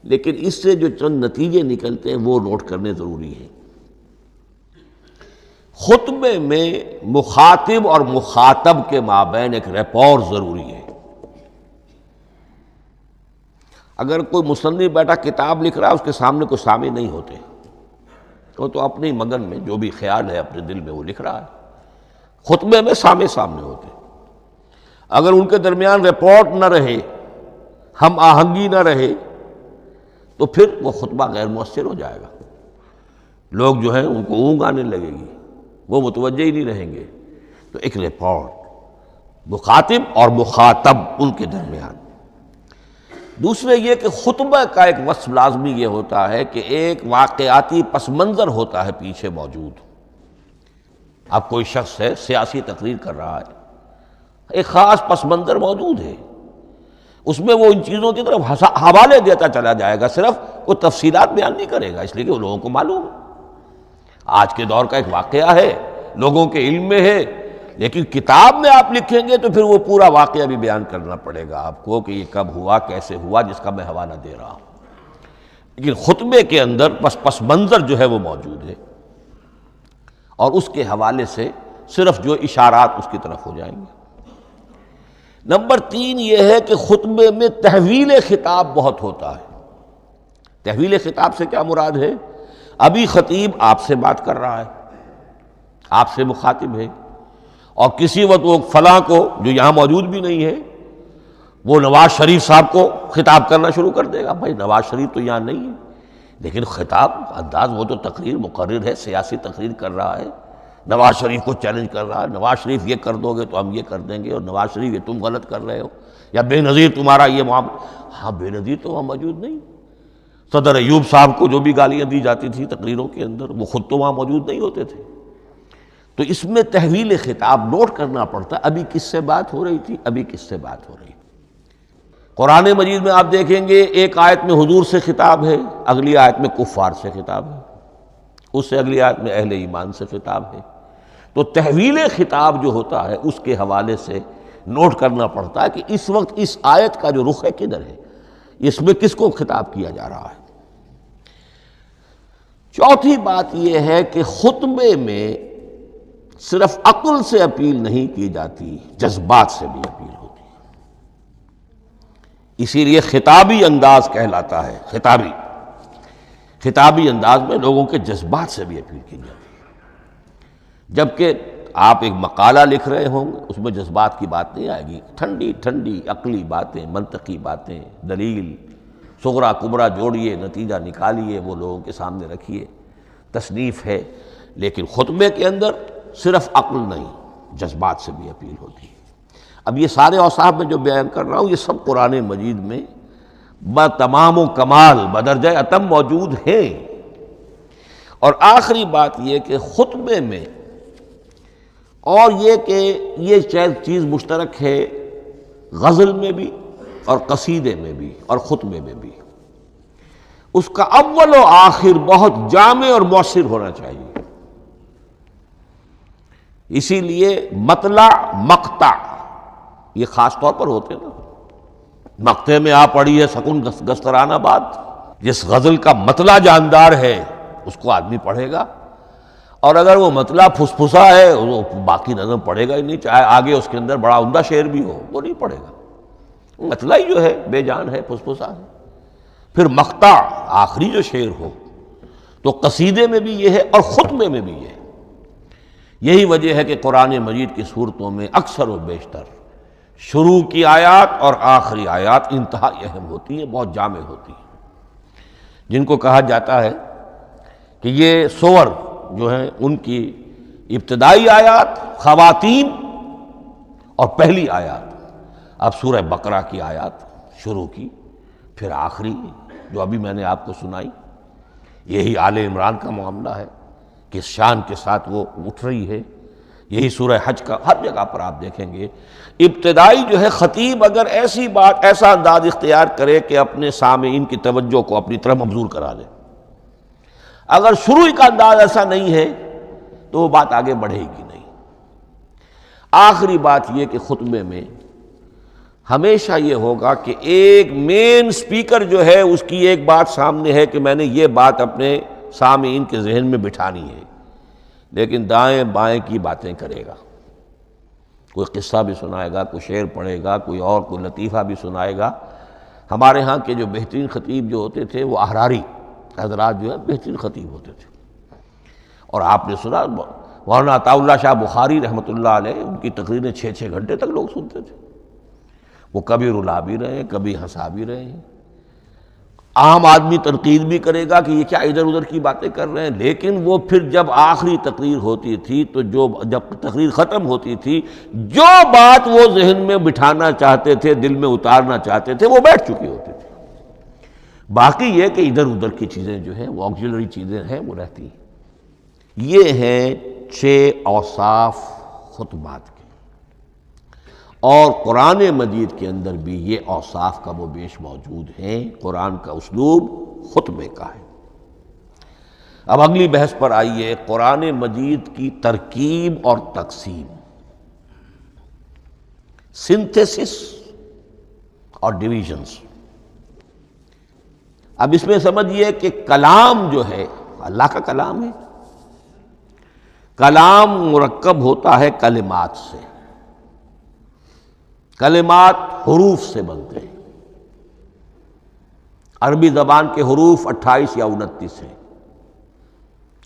لیکن اس سے جو چند نتیجے نکلتے ہیں وہ نوٹ کرنے ضروری ہیں۔ خطبے میں مخاطب اور مخاطب کے مابین ایک ریپور ضروری ہے۔ اگر کوئی مصنف بیٹا کتاب لکھ رہا ہے، اس کے سامنے کوئی سامع نہیں ہوتے، وہ تو اپنی مگن میں جو بھی خیال ہے اپنے دل میں وہ لکھ رہا ہے۔ خطبے میں سامع سامنے ہوتے، اگر ان کے درمیان رپورٹ نہ رہے، ہم آہنگی نہ رہے، تو پھر وہ خطبہ غیر مؤثر ہو جائے گا، لوگ جو ہیں ان کو اونگ آنے لگے گی، وہ متوجہ ہی نہیں رہیں گے۔ تو ایک رپورٹ مخاطب اور مخاطب ان کے درمیان۔ دوسرے یہ کہ خطبہ کا ایک وصف لازمی یہ ہوتا ہے کہ ایک واقعاتی پس منظر ہوتا ہے پیچھے موجود، اب کوئی شخص ہے سیاسی تقریر کر رہا ہے، ایک خاص پس منظر موجود ہے، اس میں وہ ان چیزوں کی طرف حوالے دیتا چلا جائے گا، صرف وہ تفصیلات بیان نہیں کرے گا، اس لیے کہ وہ لوگوں کو معلوم ہے آج کے دور کا ایک واقعہ ہے، لوگوں کے علم میں ہے، لیکن کتاب میں آپ لکھیں گے تو پھر وہ پورا واقعہ بھی بیان کرنا پڑے گا آپ کو کہ یہ کب ہوا، کیسے ہوا، جس کا میں حوالہ دے رہا ہوں۔ لیکن خطبے کے اندر پس منظر جو ہے وہ موجود ہے، اور اس کے حوالے سے صرف جو اشارات اس کی طرف ہو جائیں گے۔ نمبر 3 یہ ہے کہ خطبے میں تحویل خطاب بہت ہوتا ہے۔ تحویل خطاب سے کیا مراد ہے؟ ابھی خطیب آپ سے بات کر رہا ہے، آپ سے مخاطب ہے، اور کسی وقت وہ فلاں کو جو یہاں موجود بھی نہیں ہے وہ نواز شریف صاحب کو خطاب کرنا شروع کر دے گا۔ بھائی نواز شریف تو یہاں نہیں ہے، لیکن خطاب انداز وہ تو تقریر مقرر ہے، سیاسی تقریر کر رہا ہے، نواز شریف کو چیلنج کر رہا ہے، نواز شریف یہ کر دو گے تو ہم یہ کر دیں گے، اور نواز شریف یہ تم غلط کر رہے ہو، یا بے نظیر تمہارا یہ معاملہ۔ ہاں بے نظیر تو وہاں موجود نہیں، صدر ایوب صاحب کو جو بھی گالیاں دی جاتی تھی تقریروں کے اندر وہ خود تو وہاں موجود نہیں ہوتے تھے۔ تو اس میں تحویل خطاب نوٹ کرنا پڑتا، ابھی کس سے بات ہو رہی تھی، ابھی کس سے بات ہو رہی۔ قرآن مجید میں آپ دیکھیں گے ایک آیت میں حضور سے خطاب ہے، اگلی آیت میں کفار سے خطاب ہے، اس سے اگلی آیت میں اہل ایمان سے خطاب ہے۔ تو تحویل خطاب جو ہوتا ہے اس کے حوالے سے نوٹ کرنا پڑتا ہے کہ اس وقت اس آیت کا جو رخ ہے کدھر ہے، اس میں کس کو خطاب کیا جا رہا ہے۔ چوتھی بات یہ ہے کہ خطبے میں صرف عقل سے اپیل نہیں کی جاتی، جذبات سے بھی اپیل ہوتی ہے، اسی لیے خطابی انداز کہلاتا ہے۔ خطابی انداز میں لوگوں کے جذبات سے بھی اپیل کی جاتی ہے، جبکہ آپ ایک مقالہ لکھ رہے ہوں گے اس میں جذبات کی بات نہیں آئے گی، ٹھنڈی ٹھنڈی عقلی باتیں، منطقی باتیں، دلیل صغرا کبرا جوڑیے، نتیجہ نکالیے، وہ لوگوں کے سامنے رکھیے، تصنیف ہے۔ لیکن خطبے کے اندر صرف عقل نہیں، جذبات سے بھی اپیل ہوتی ہے۔ اب یہ سارے اوصاف میں جو بیان کر رہا ہوں یہ سب قرآن مجید میں بتمام و کمال بدرجہ اتم موجود ہیں۔ اور آخری بات یہ کہ خطبے میں، اور یہ کہ یہ چیز مشترک ہے غزل میں بھی اور قصیدے میں بھی اور خطبے میں بھی، اس کا اول و آخر بہت جامع اور مؤثر ہونا چاہیے۔ اسی لیے مطلع مقطع یہ خاص طور پر ہوتے ہیں نا، مقطع میں آپ پڑھی ہے سکون گسترانہ بات، جس غزل کا مطلع جاندار ہے اس کو آدمی پڑھے گا، اور اگر وہ مطلع پھسپھسا ہے وہ باقی نظم پڑھے گا ہی نہیں، چاہے آگے اس کے اندر بڑا عمدہ شعر بھی ہو وہ نہیں پڑھے گا، مطلع ہی جو ہے بے جان ہے، پھسپھسا ہے۔ پھر مقطع آخری جو شعر ہو، تو قصیدے میں بھی یہ ہے اور خطبے میں بھی یہ ہے۔ یہی وجہ ہے کہ قرآن مجید کی صورتوں میں اکثر و بیشتر شروع کی آیات اور آخری آیات انتہائی اہم ہوتی ہیں، بہت جامع ہوتی ہیں، جن کو کہا جاتا ہے کہ یہ سور جو ہیں ان کی ابتدائی آیات، خواتین اور پہلی آیات۔ اب سورہ بقرہ کی آیات شروع کی، پھر آخری جو ابھی میں نے آپ کو سنائی، یہی آل عمران کا معاملہ ہے، کس شان کے ساتھ وہ اٹھ رہی ہے۔ یہی سورہ حج کا ہر جگہ پر آپ دیکھیں گے ابتدائی جو ہے خطیب اگر ایسی بات، ایسا انداز اختیار کرے کہ اپنے سامعین کی توجہ کو اپنی طرف مبذول کرا دے، اگر شروع کا انداز ایسا نہیں ہے تو وہ بات آگے بڑھے گی نہیں۔ آخری بات یہ کہ خطبے میں ہمیشہ یہ ہوگا کہ ایک مین سپیکر جو ہے اس کی ایک بات سامنے ہے کہ میں نے یہ بات اپنے سامعین کے ذہن میں بٹھانی ہے، لیکن دائیں بائیں کی باتیں کرے گا، کوئی قصہ بھی سنائے گا، کوئی شعر پڑھے گا، کوئی اور کوئی لطیفہ بھی سنائے گا۔ ہمارے ہاں کے جو بہترین خطیب جو ہوتے تھے وہ احراری حضرات جو ہے بہترین خطیب ہوتے تھے، اور آپ نے سنا مولانا عطا اللہ شاہ بخاری رحمۃ اللہ علیہ، ان کی تقریریں 6 گھنٹے تک لوگ سنتے تھے، وہ کبھی رلا بھی رہے ہیں، کبھی ہنسا بھی رہے ہیں۔ عام آدمی تنقید بھی کرے گا کہ یہ کیا ادھر ادھر کی باتیں کر رہے ہیں، لیکن وہ پھر جب آخری تقریر ہوتی تھی تو جب تقریر ختم ہوتی تھی، جو بات وہ ذہن میں بٹھانا چاہتے تھے، دل میں اتارنا چاہتے تھے، وہ بیٹھ چکی ہوتی تھی۔ باقی یہ کہ ادھر ادھر کی چیزیں جو ہیں وہ آکسیلری چیزیں ہیں وہ رہتی ہیں۔ یہ ہیں 6 اوصاف خطبات کے، اور قرآن مجید کے اندر بھی یہ اوصاف کم و بیش موجود ہیں۔ قرآن کا اسلوب خطبے کا ہے۔ اب اگلی بحث پر آئیے، قرآن مجید کی ترکیب اور تقسیم، سنتھیسس اور ڈویژنز۔ اب اس میں سمجھیے کہ کلام جو ہے اللہ کا کلام ہے، کلام مرکب ہوتا ہے کلمات سے، کلمات حروف سے بنتے ہیں۔ عربی زبان کے حروف 28 یا 29 ہیں،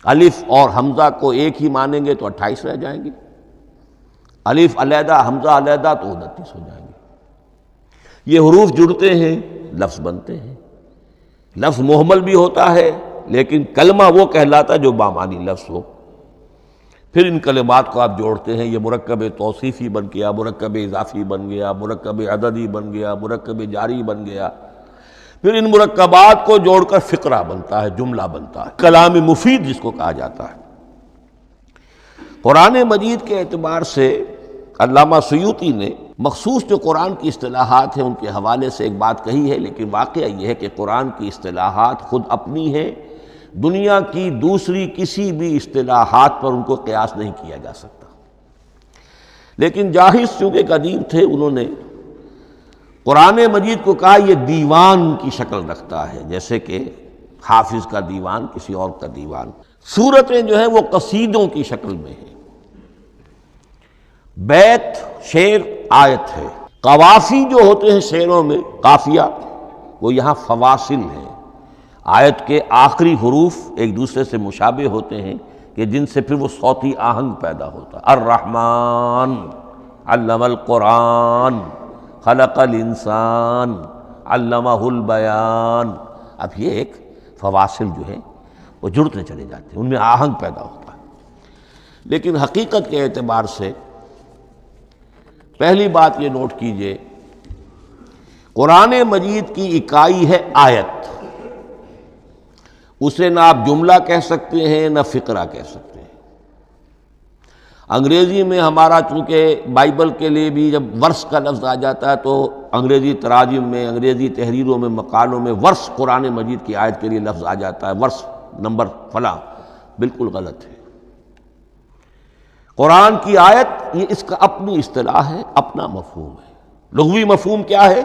الف اور حمزہ کو ایک ہی مانیں گے تو 28 رہ جائیں گے، الف علیحدہ حمزہ علیحدہ تو 29 ہو جائیں گے۔ یہ حروف جڑتے ہیں، لفظ بنتے ہیں۔ لفظ محمل بھی ہوتا ہے لیکن کلمہ وہ کہلاتا ہے جو بامعنی لفظ ہو۔ پھر ان کلمات کو آپ جوڑتے ہیں، یہ مرکب توصیفی بن گیا، مرکب اضافی بن گیا، مرکب عددی بن گیا، مرکب جاری بن گیا۔ پھر ان مرکبات کو جوڑ کر فقرہ بنتا ہے، جملہ بنتا ہے، کلام مفید جس کو کہا جاتا ہے۔ قرآن مجید کے اعتبار سے علامہ سیوطی نے مخصوص جو قرآن کی اصطلاحات ہیں ان کے حوالے سے ایک بات کہی ہے، لیکن واقعہ یہ ہے کہ قرآن کی اصطلاحات خود اپنی ہیں، دنیا کی دوسری کسی بھی اصطلاحات پر ان کو قیاس نہیں کیا جا سکتا۔ لیکن جاہز چونکہ قدیم تھے، انہوں نے قرآن مجید کو کہا یہ دیوان کی شکل رکھتا ہے، جیسے کہ حافظ کا دیوان، کسی اور کا دیوان۔ سورتیں جو ہیں وہ قصیدوں کی شکل میں ہیں، بیت شعر آیت ہے۔ قوافی جو ہوتے ہیں شعروں میں، قافیہ، وہ یہاں فواصل ہیں، آیت کے آخری حروف ایک دوسرے سے مشابہ ہوتے ہیں کہ جن سے پھر وہ صوتی آہنگ پیدا ہوتا ہے۔ الرحمن علم القرآن خلق الانسان علمہ البیان۔ اب یہ ایک فواصل جو ہیں وہ جڑتے چلے جاتے ہیں، ان میں آہنگ پیدا ہوتا ہے۔ لیکن حقیقت کے اعتبار سے پہلی بات یہ نوٹ کیجئے، قرآن مجید کی اکائی ہے آیت، اسے نہ آپ جملہ کہہ سکتے ہیں نہ فقرہ کہہ سکتے ہیں۔ انگریزی میں ہمارا چونکہ بائبل کے لیے بھی جب ورس کا لفظ آ جاتا ہے تو انگریزی تراجم میں، انگریزی تحریروں میں، مقالوں میں ورس قرآن مجید کی آیت کے لیے لفظ آ جاتا ہے، ورس نمبر فلاں، بالکل غلط ہے۔ قرآن کی آیت یہ اس کا اپنی اصطلاح ہے، اپنا مفہوم ہے۔ لغوی مفہوم کیا ہے؟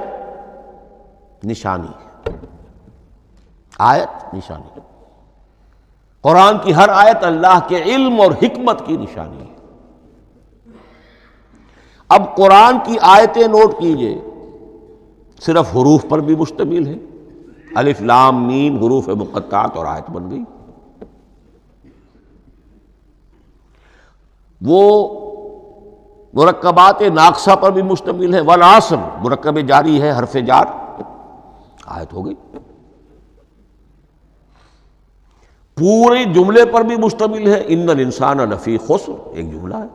نشانی، آیت نشانی۔ قرآن کی ہر آیت اللہ کے علم اور حکمت کی نشانی ہے۔ اب قرآن کی آیتیں نوٹ کیجئے، صرف حروف پر بھی مشتمل ہے، الف لام میم حروف مقطعات اور آیت بن گئی۔ وہ مرکبات ناقصہ پر بھی مشتمل ہے، والعصر مرکب جاری ہے، حرف جار، آیت ہو گئی۔ پورے جملے پر بھی مشتمل ہے، ان الانسان لفی خسر، ایک جملہ ہے،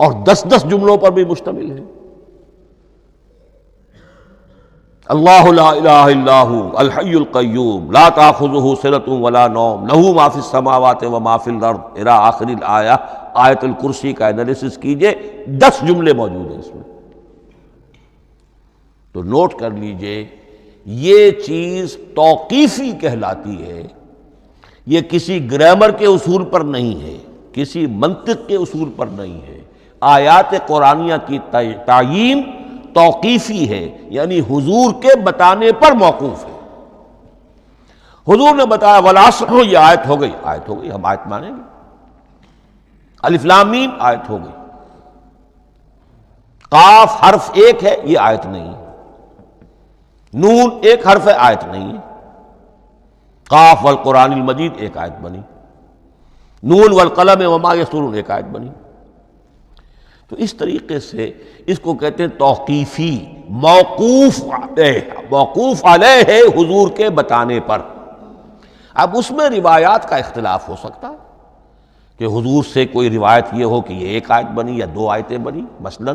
اور 10 جملوں پر بھی مشتمل ہے۔ اللہ لا الہ الا ھو الحی القیوم لا تأخذہ سنۃ ولا نوم لہ ما فی السماوات وما فی الارض الی آخر الآیہ۔ آیت الکرسی کا انالیسس کیجئے، 10 جملے موجود ہیں اس میں۔ تو نوٹ کر لیجئے، یہ چیز توقیفی کہلاتی ہے، یہ کسی گرامر کے اصول پر نہیں ہے، کسی منطق کے اصول پر نہیں ہے۔ آیات قرآنیہ کی تعیین توقیفی ہے، یعنی حضور کے بتانے پر موقوف ہے۔ حضور نے بتایا والعصر، یہ آیت ہو گئی، آیت ہو گئی، ہم آیت مانیں گے۔ الف لام میم آیت ہو گئی۔ قاف حرف ایک ہے، یہ آیت نہیں ہے۔ نون ایک حرف ہے، آیت نہیں ہے۔ قاف والقرآن المجید ایک آیت بنی، نون والقلم وما یسطرون ایک آیت بنی۔ تو اس طریقے سے اس کو کہتے ہیں توقیفی، موقوف علیہ ہے حضور کے بتانے پر۔ اب اس میں روایات کا اختلاف ہو سکتا ہے کہ حضور سے کوئی روایت یہ ہو کہ یہ ایک آیت بنی یا 2 آیتیں بنی۔ مثلا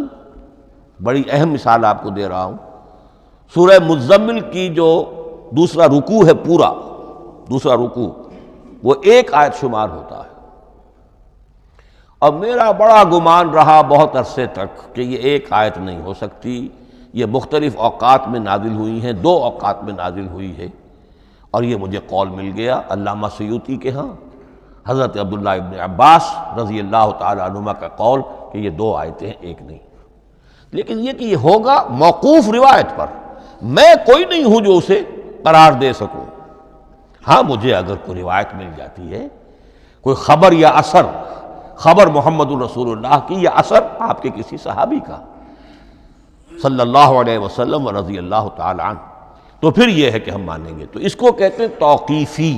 بڑی اہم مثال آپ کو دے رہا ہوں، سورہ مزمل کی جو دوسرا رکوع ہے، پورا دوسرا رکوع وہ 1 آیت شمار ہوتا ہے، اور میرا بڑا گمان رہا بہت عرصے تک کہ یہ ایک آیت نہیں ہو سکتی، یہ مختلف اوقات میں نازل ہوئی ہیں، 2 اوقات میں نازل ہوئی ہے، اور یہ مجھے قول مل گیا علامہ سیوطی کے ہاں، حضرت عبداللہ ابن عباس رضی اللہ تعالی عنہما کا قول کہ یہ 2 آیتیں ہیں، ایک نہیں۔ لیکن یہ کہ یہ ہوگا موقوف روایت پر، میں کوئی نہیں ہوں جو اسے قرار دے سکوں۔ ہاں مجھے اگر کوئی روایت مل جاتی ہے، کوئی خبر یا اثر، خبر محمد الرسول اللہ کی یا اثر آپ کے کسی صحابی کا صلی اللہ علیہ وسلم و رضی اللہ تعالی عنہ، تو پھر یہ ہے کہ ہم مانیں گے۔ تو اس کو کہتے ہیں توقیفی۔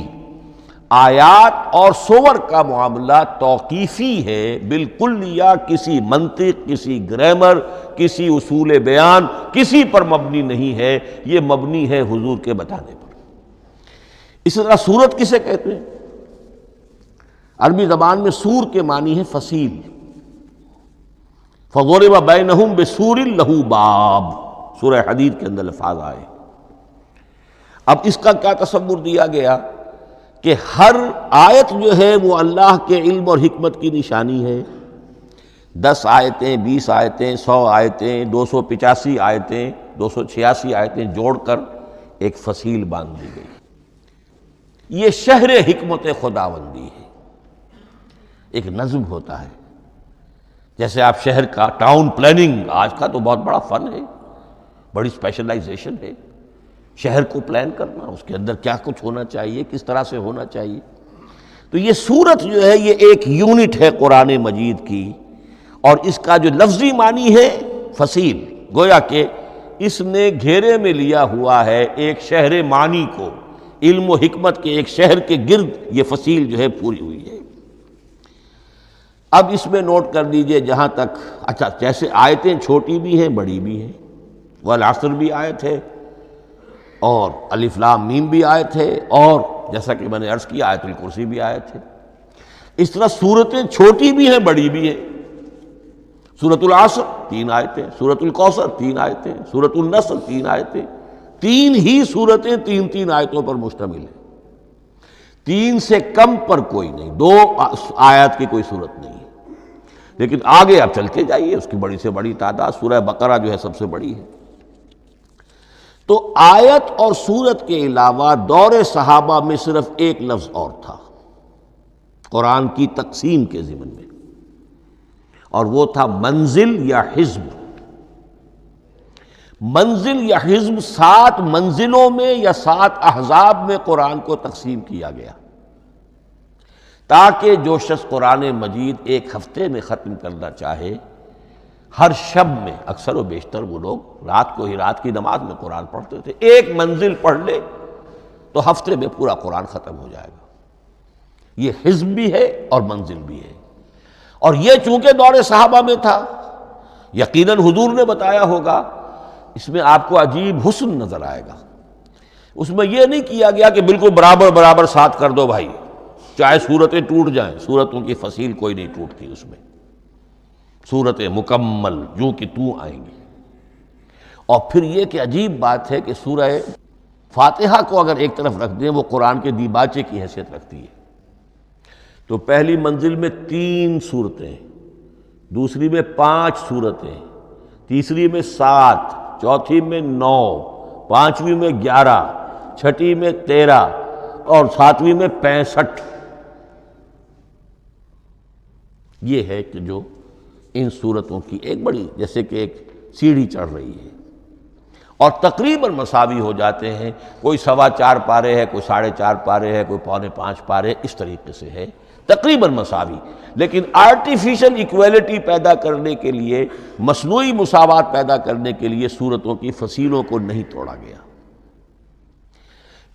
آیات اور سور کا معاملہ توقیفی ہے بالکلیہ، کسی منطق، کسی گرامر، کسی اصول بیان، کسی پر مبنی نہیں ہے، یہ مبنی ہے حضور کے بتانے پر۔ اس طرح سورت کسے کہتے ہیں؟ عربی زبان میں سور کے معنی ہے فصیل، فضرب بینہم بسور لہ باب، سورہ حدید کے اندر الفاظ آئے۔ اب اس کا کیا تصور دیا گیا کہ ہر آیت جو ہے وہ اللہ کے علم اور حکمت کی نشانی ہے۔ 10 آیتیں، 20 آیتیں، 100 آیتیں، 285 آیتیں، 286 آیتیں جوڑ کر ایک فصیل باندھ دی گئی۔ یہ شہر حکمت خداوندی ہے، ایک نظم ہوتا ہے۔ جیسے آپ شہر کا ٹاؤن پلاننگ آج کا تو بہت بڑا فن ہے، بڑی اسپیشلائزیشن ہے، شہر کو پلان کرنا، اس کے اندر کیا کچھ ہونا چاہیے، کس طرح سے ہونا چاہیے۔ تو یہ سورت جو ہے یہ ایک یونٹ ہے قرآن مجید کی، اور اس کا جو لفظی معنی ہے فصیل، گویا کہ اس نے گھیرے میں لیا ہوا ہے ایک شہر معنی کو، علم و حکمت کے ایک شہر کے گرد یہ فصیل جو ہے پوری ہوئی ہے۔ اب اس میں نوٹ کر دیجئے جہاں تک، اچھا جیسے آیتیں چھوٹی بھی ہیں بڑی بھی ہیں، والعصر بھی آیت ہے، اور الف لام میم بھی آیت ہے، اور جیسا کہ میں نے عرض کیا آیت الکرسی بھی آیت ہے۔ اس طرح سورتیں چھوٹی بھی ہیں بڑی بھی ہیں۔ سورۃ العصر 3 آیتیں، سورۃ الکوثر 3 آیتیں، سورۃ النصر 3 آیتیں، 3 ہی سورتیں 3 آیتوں پر مشتمل ہیں۔ 3 سے کم پر کوئی نہیں، 2 آیات کی کوئی صورت نہیں ہے۔ لیکن آگے آپ چل کے جائیے، اس کی بڑی سے بڑی تعداد سورہ بقرہ جو ہے سب سے بڑی ہے۔ تو آیت اور سورت کے علاوہ دور صحابہ میں صرف ایک لفظ اور تھا قرآن کی تقسیم کے ضمن میں، اور وہ تھا منزل یا حزب۔ منزل یا حزب 7 منزلوں میں یا 7 احزاب میں قرآن کو تقسیم کیا گیا، تاکہ جو شخص قرآن مجید ایک ہفتے میں ختم کرنا چاہے، ہر شب میں اکثر و بیشتر وہ لوگ رات کو ہی رات کی نماز میں قرآن پڑھتے تھے، ایک منزل پڑھ لے تو ہفتے میں پورا قرآن ختم ہو جائے گا۔ یہ حزب بھی ہے اور منزل بھی ہے، اور یہ چونکہ دور صحابہ میں تھا، یقیناً حضور نے بتایا ہوگا، اس میں آپ کو عجیب حسن نظر آئے گا۔ اس میں یہ نہیں کیا گیا کہ بالکل برابر برابر ساتھ کر دو بھائی، چاہے صورتیں ٹوٹ جائیں، صورتوں کی فصیل کوئی نہیں ٹوٹتی، اس میں صورتیں مکمل جو کہ تو آئیں گی۔ اور پھر یہ کہ عجیب بات ہے کہ سورہ فاتحہ کو اگر ایک طرف رکھ دیں، وہ قرآن کے دیباچے کی حیثیت رکھتی ہے۔ تو پہلی منزل میں 3 سورتیں، دوسری میں 5 سورتیں، تیسری میں 7، چوتھی میں 9، پانچویں میں 11، چھٹی میں 13، اور 7ویں میں 65۔ یہ ہے کہ جو ان صورتوں کی ایک بڑی جیسے کہ ایک سیڑھی چڑھ رہی ہے، اور تقریباً مساوی ہو جاتے ہیں، کوئی 4.25 پارے ہے، کوئی 4.5 پارے ہے، کوئی 4.25 پارے، اس طریقے سے ہے، تقریباً مساوی۔ لیکن آرٹیفیشل ایکویلٹی پیدا کرنے کے لیے، مصنوعی مساوات پیدا کرنے کے لیے صورتوں کی فصیلوں کو نہیں توڑا گیا۔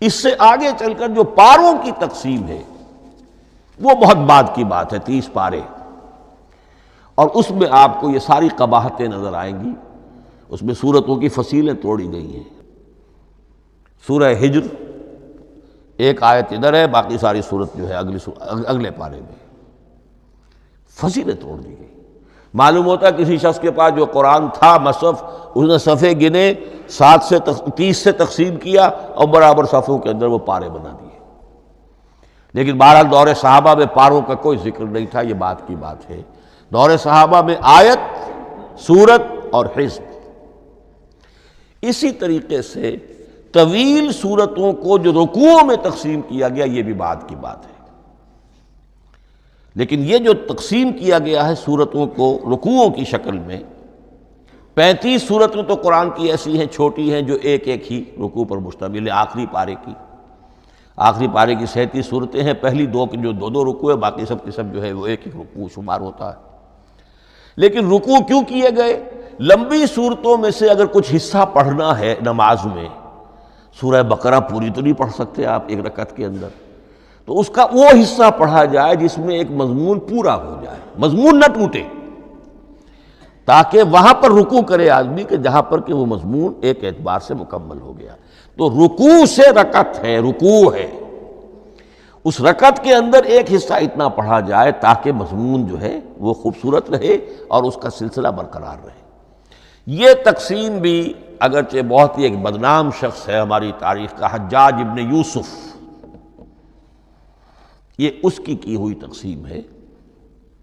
اس سے آگے چل کر جو پاروں کی تقسیم ہے وہ بہت بعد کی بات ہے، 30 پارے، اور اس میں آپ کو یہ ساری قباحتیں نظر آئیں گی۔ اس میں صورتوں کی فصیلیں توڑی گئی ہیں۔ سورہ ہجر ایک آیت ادھر ہے، باقی ساری صورت جو ہے اگلے پارے میں، فصیلیں توڑ دی گئی۔ معلوم ہوتا ہے کسی شخص کے پاس جو قرآن تھا مصحف، اس نے صفحے گنے، 7 سے 30 سے تقسیم کیا، اور برابر صفحوں کے اندر وہ پارے بنا دیے۔ لیکن بہرحال دور صحابہ میں پاروں کا کوئی ذکر نہیں تھا، یہ بات کی بات ہے۔ دور صحابہ میں آیت، سورت اور حزب۔ اسی طریقے سے طویل سورتوں کو جو رکوعوں میں تقسیم کیا گیا، یہ بھی بات کی بات ہے۔ لیکن یہ جو تقسیم کیا گیا ہے سورتوں کو رکوعوں کی شکل میں، 35 سورتیں تو قرآن کی ایسی ہیں چھوٹی ہیں جو ایک ایک ہی رکوع پر مشتمل ہے۔ آخری پارے کی 37 صورتیں ہیں، پہلی دو کی جو دو رکوع ہے، باقی سب کے سب جو ہے وہ ایک ایک رکوع شمار ہوتا ہے۔ لیکن رکوع کیوں کیے گئے؟ لمبی صورتوں میں سے اگر کچھ حصہ پڑھنا ہے نماز میں، سورہ بقرہ پوری تو نہیں پڑھ سکتے آپ ایک رکعت کے اندر، تو اس کا وہ حصہ پڑھا جائے جس میں ایک مضمون پورا ہو جائے، مضمون نہ ٹوٹے، تاکہ وہاں پر رکوع کرے آدمی کہ جہاں پر کہ وہ مضمون ایک اعتبار سے مکمل ہو گیا۔ تو رکوع سے رکعت ہے، رکوع ہے، اس رکعت کے اندر ایک حصہ اتنا پڑھا جائے تاکہ مضمون جو ہے وہ خوبصورت رہے اور اس کا سلسلہ برقرار رہے۔ یہ تقسیم بھی اگرچہ بہت ہی ایک بدنام شخص ہے ہماری تاریخ کا، حجاج ابن یوسف، یہ اس کی ہوئی تقسیم ہے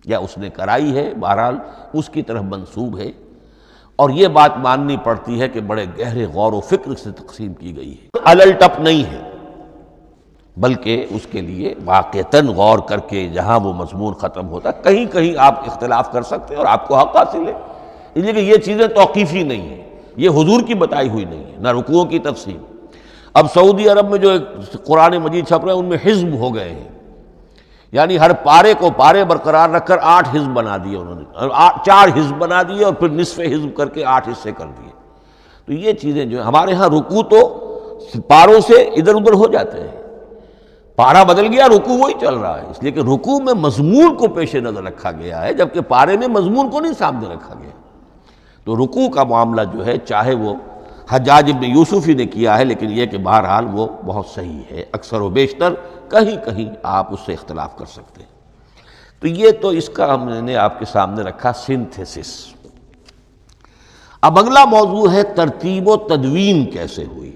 یا اس نے کرائی ہے، بہرحال اس کی طرف منسوب ہے، اور یہ بات ماننی پڑتی ہے کہ بڑے گہرے غور و فکر سے تقسیم کی گئی ہے، الل ٹپ نہیں ہے، بلکہ اس کے لیے واقعتاً غور کر کے جہاں وہ مضمون ختم ہوتا ہے، کہیں کہیں آپ اختلاف کر سکتے ہیں اور آپ کو حق حاصل ہے، اس لیے کہ یہ چیزیں توقیفی نہیں ہیں، یہ حضور کی بتائی ہوئی نہیں ہے، نہ رکوعوں کی تقسیم۔ اب سعودی عرب میں جو قرآن مجید چھپ رہے ہیں ان میں حزب ہو گئے ہیں، یعنی ہر پارے کو پارے برقرار رکھ کر 8 حزب بنا دیے انہوں نے، 4 حزب بنا دیے اور پھر نصف حزب کر کے 8 حصے کر دیے۔ تو یہ چیزیں جو ہمارے ہاں رکوع تو پاروں سے ادھر ادھر ہو جاتے ہیں، پارا بدل گیا رکوع وہی چل رہا ہے، اس لیے کہ رکوع میں مضمون کو پیش نظر رکھا گیا ہے، جبکہ پارے میں مضمون کو نہیں سامنے رکھا گیا۔ تو رکوع کا معاملہ جو ہے چاہے وہ حجاج ابن یوسف ہی نے کیا ہے، لیکن یہ کہ بہرحال وہ بہت صحیح ہے، اکثر و بیشتر، کہیں کہیں آپ اس سے اختلاف کر سکتے ہیں۔ تو یہ تو اس کا ہم نے آپ کے سامنے رکھا سنتھیسس۔ اب اگلا موضوع ہے ترتیب و تدوین کیسے ہوئی۔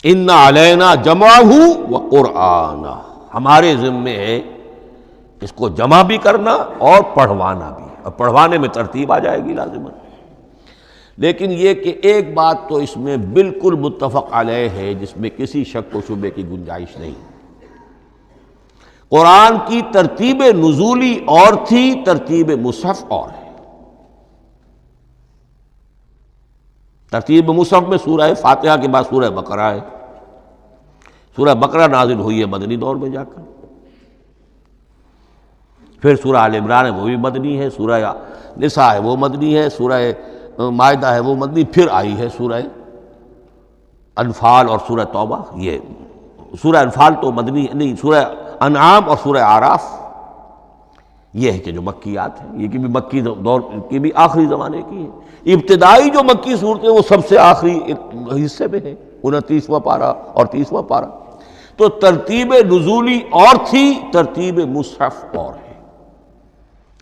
ان علینا جمعہ و قرآنہ، ہمارے ذمے ہے اس کو جمع بھی کرنا اور پڑھوانا بھی، اور پڑھوانے میں ترتیب آ جائے گی لازماً۔ لیکن یہ کہ ایک بات تو اس میں بالکل متفق علیہ ہے، جس میں کسی شک و شبے کی گنجائش نہیں، قرآن کی ترتیب نزولی اور تھی، ترتیب مصحف اور ہے۔ ترتیب مصحف میں سورہ فاتحہ کے بعد سورہ بقرہ ہے، سورہ بقرہ نازل ہوئی ہے مدنی دور میں جا کر، پھر سورہ آل عمران ہے وہ بھی مدنی ہے، سورہ نساء ہے وہ مدنی ہے، سورہ مائدہ ہے وہ مدنی، پھر آئی ہے سورہ انفال اور سورہ توبہ۔ یہ سورہ انفال تو مدنی نہیں، سورہ انعام اور سورہ اعراف یہ ہے کہ جو مکیات ہیں، یہ کہ بھی مکی دور کی بھی آخری زمانے کی ہے۔ ابتدائی جو مکی صورتیں وہ سب سے آخری حصے میں ہے، 29واں پارہ اور 30واں پارہ۔ تو ترتیب نزولی اور تھی، ترتیب مصحف اور ہے،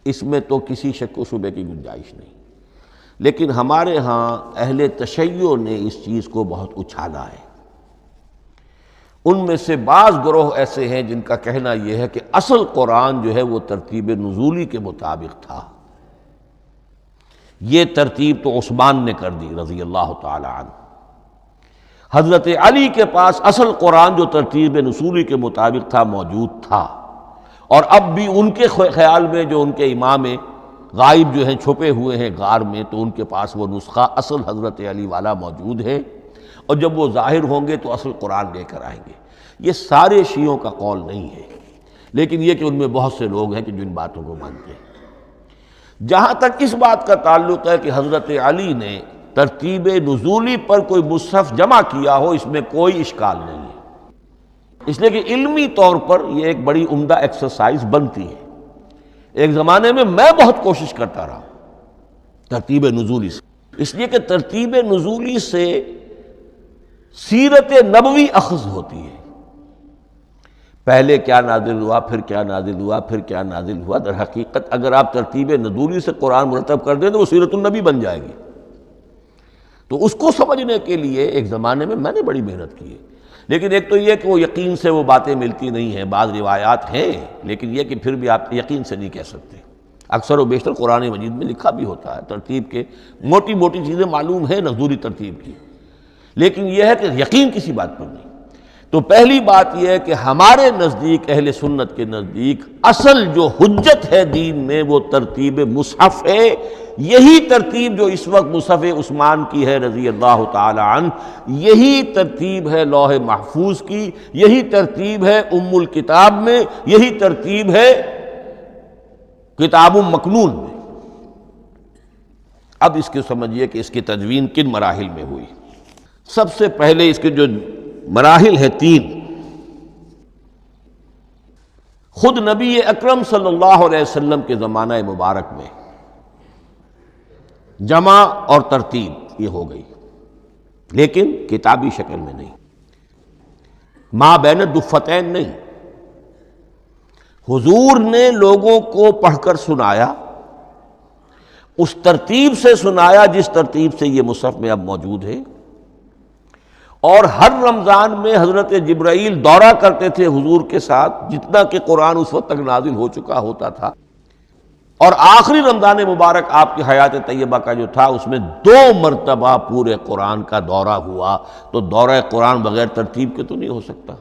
اس میں تو کسی شک و شبے کی گنجائش نہیں۔ لیکن ہمارے ہاں اہل تشیع نے اس چیز کو بہت اچھالا ہے۔ ان میں سے بعض گروہ ایسے ہیں جن کا کہنا یہ ہے کہ اصل قرآن جو ہے وہ ترتیب نزولی کے مطابق تھا، یہ ترتیب تو عثمان نے کر دی رضی اللہ تعالی عنہ۔ حضرت علی کے پاس اصل قرآن جو ترتیب نزولی کے مطابق تھا موجود تھا، اور اب بھی ان کے خیال میں جو ان کے امام غائب جو ہیں چھپے ہوئے ہیں غار میں، تو ان کے پاس وہ نسخہ اصل حضرت علی والا موجود ہے، اور جب وہ ظاہر ہوں گے تو اصل قرآن لے کر آئیں گے۔ یہ سارے شیعوں کا قول نہیں ہے، لیکن یہ کہ ان میں بہت سے لوگ ہیں کہ جو ان باتوں کو مانتے ہیں۔ جہاں تک اس بات کا تعلق ہے کہ حضرت علی نے ترتیب نزولی پر کوئی مصحف جمع کیا ہو، اس میں کوئی اشکال نہیں ہے، اس لیے کہ علمی طور پر یہ ایک بڑی عمدہ ایکسرسائز بنتی ہے۔ ایک زمانے میں بہت کوشش کرتا رہا ترتیب نزولی سے، اس لیے کہ ترتیب نزولی سے سیرت نبوی اخذ ہوتی ہے، پہلے کیا نازل ہوا، پھر کیا نازل ہوا، پھر کیا نازل ہوا۔ در حقیقت اگر آپ ترتیب نزولی سے قرآن مرتب کر دیں تو وہ سیرت النبی بن جائے گی۔ تو اس کو سمجھنے کے لیے ایک زمانے میں نے بڑی محنت کی ہے، لیکن ایک تو یہ کہ وہ یقین سے وہ باتیں ملتی نہیں ہیں، بعض روایات ہیں، لیکن یہ کہ پھر بھی آپ یقین سے نہیں کہہ سکتے۔ اکثر و بیشتر قرآن مجید میں لکھا بھی ہوتا ہے، ترتیب کے موٹی موٹی چیزیں معلوم ہیں نزولی ترتیب کی، لیکن یہ ہے کہ یقین کسی بات پر نہیں۔ تو پہلی بات یہ ہے کہ ہمارے نزدیک، اہل سنت کے نزدیک، اصل جو حجت ہے دین میں وہ ترتیب مصحف ہے۔ یہی ترتیب جو اس وقت مصحف عثمان کی ہے رضی اللہ تعالی عنہ، یہی ترتیب ہے لوح محفوظ کی، یہی ترتیب ہے ام الکتاب میں، یہی ترتیب ہے کتاب مکنون میں۔ اب اس کے سمجھیے کہ اس کی تدوین کن مراحل میں ہوئی۔ سب سے پہلے اس کے جو مراحل ہے 3، خود نبی اکرم صلی اللہ علیہ وسلم کے زمانہ مبارک میں جمع اور ترتیب یہ ہو گئی، لیکن کتابی شکل میں نہیں، ما بین الدفتین نہیں۔ حضور نے لوگوں کو پڑھ کر سنایا، اس ترتیب سے سنایا جس ترتیب سے یہ مصحف میں اب موجود ہے، اور ہر رمضان میں حضرت جبرائیل دورہ کرتے تھے حضور کے ساتھ، جتنا کہ قرآن اس وقت تک نازل ہو چکا ہوتا تھا، اور آخری رمضان مبارک آپ کی حیات طیبہ کا جو تھا اس میں 2 مرتبہ پورے قرآن کا دورہ ہوا۔ تو دورہ قرآن بغیر ترتیب کے تو نہیں ہو سکتا۔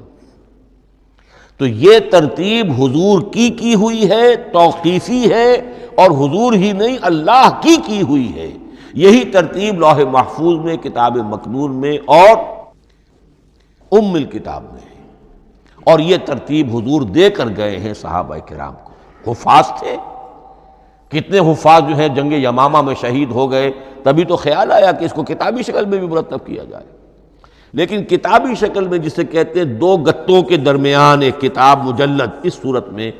تو یہ ترتیب حضور کی ہوئی ہے، توقیفی ہے، اور حضور ہی نہیں اللہ کی ہوئی ہے۔ یہی ترتیب لوح محفوظ میں، کتاب مکنون میں اور ام الکتاب میں ہے، اور یہ ترتیب حضور دے کر گئے ہیں صحابہ کرام کو۔ حفاظ تھے، کتنے حفاظ جو ہیں جنگ یمامہ میں شہید ہو گئے، تبھی تو خیال آیا کہ اس کو کتابی شکل میں بھی مرتب کیا جائے۔ لیکن کتابی شکل میں جسے کہتے ہیں 2 گتوں کے درمیان ایک کتاب مجلد، اس صورت میں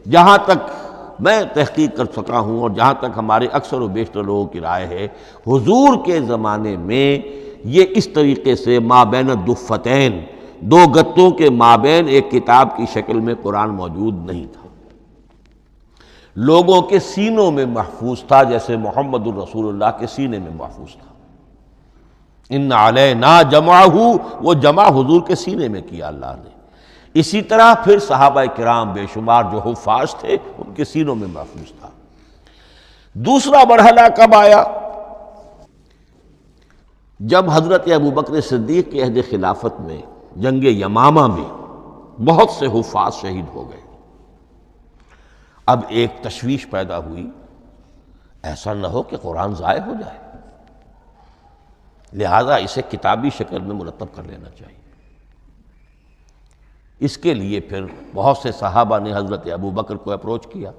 جہاں تک میں تحقیق کر سکا ہوں اور جہاں تک ہمارے اکثر و بیشتر لوگوں کی رائے ہے، حضور کے زمانے میں یہ اس طریقے سے ما بین الدفتین، 2 گتوں کے مابین ایک کتاب کی شکل میں قرآن موجود نہیں تھا۔ لوگوں کے سینوں میں محفوظ تھا، جیسے محمد الرسول اللہ کے سینے میں محفوظ تھا۔ ان علینا جمعہ، وہ جمع حضور کے سینے میں کیا اللہ نے۔ اسی طرح پھر صحابہ کرام بے شمار جو حفاظ تھے ان کے سینوں میں محفوظ تھا۔ دوسرا مرحلہ کب آیا؟ جب حضرت ابوبکر صدیق کے عہد خلافت میں جنگ یمامہ میں بہت سے حفاظ شہید ہو گئے۔ اب ایک تشویش پیدا ہوئی، ایسا نہ ہو کہ قرآن ضائع ہو جائے، لہذا اسے کتابی شکل میں مرتب کر لینا چاہیے۔ اس کے لیے پھر بہت سے صحابہ نے حضرت ابوبکر کو اپروچ کیا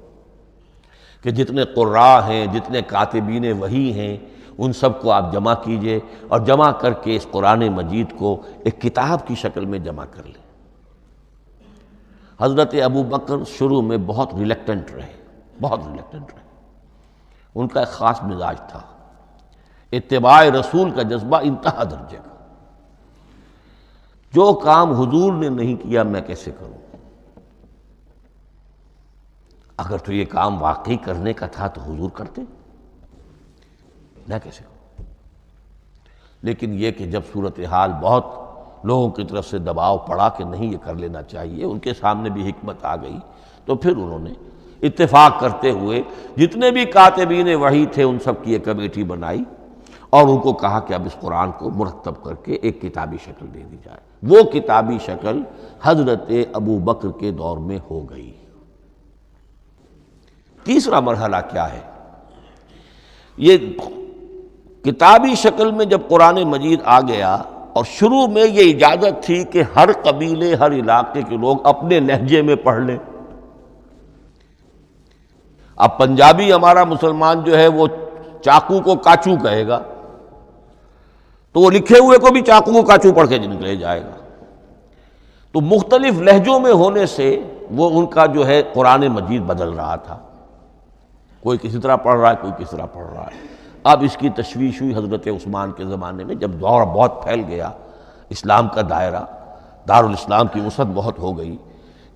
کہ جتنے قراء ہیں، جتنے کاتبین وحی ہیں، ان سب کو آپ جمع کیجئے اور جمع کر کے اس قرآن مجید کو ایک کتاب کی شکل میں جمع کر لیں۔ حضرت ابوبکر شروع میں بہت ریلیکٹنٹ رہے، ان کا ایک خاص مزاج تھا، اتباع رسول کا جذبہ انتہا درجے کا۔ جو کام حضور نے نہیں کیا میں کیسے کروں؟ اگر تو یہ کام واقعی کرنے کا تھا تو حضور کرتے، میں کیسے کروں؟ لیکن یہ کہ جب صورتحال بہت لوگوں کی طرف سے دباؤ پڑا کہ نہیں یہ کر لینا چاہیے، ان کے سامنے بھی حکمت آ گئی، تو پھر انہوں نے اتفاق کرتے ہوئے جتنے بھی کاتبین وحی تھے ان سب کی ایک کمیٹی بنائی اور ان کو کہا کہ اب اس قرآن کو مرتب کر کے ایک کتابی شکل دے دی جائے۔ وہ کتابی شکل حضرت ابوبکر کے دور میں ہو گئی۔ تیسرا مرحلہ کیا ہے؟ یہ کتابی شکل میں جب قرآن مجید آ گیا، اور شروع میں یہ اجازت تھی کہ ہر قبیلے، ہر علاقے کے لوگ اپنے لہجے میں پڑھ لیں۔ اب پنجابی ہمارا مسلمان جو ہے وہ چاقو کو کاچو کہے گا، تو وہ لکھے ہوئے کو بھی چاقو کو کاچو پڑھ کے نکلے جائے گا۔ تو مختلف لہجوں میں ہونے سے وہ ان کا جو ہے قرآن مجید بدل رہا تھا، کوئی کسی طرح پڑھ رہا ہے، کوئی کس طرح پڑھ رہا ہے۔ اب اس کی تشویش ہوئی حضرت عثمان کے زمانے میں، جب دور بہت پھیل گیا، اسلام کا دائرہ، دارالاسلام کی وسعت بہت ہو گئی،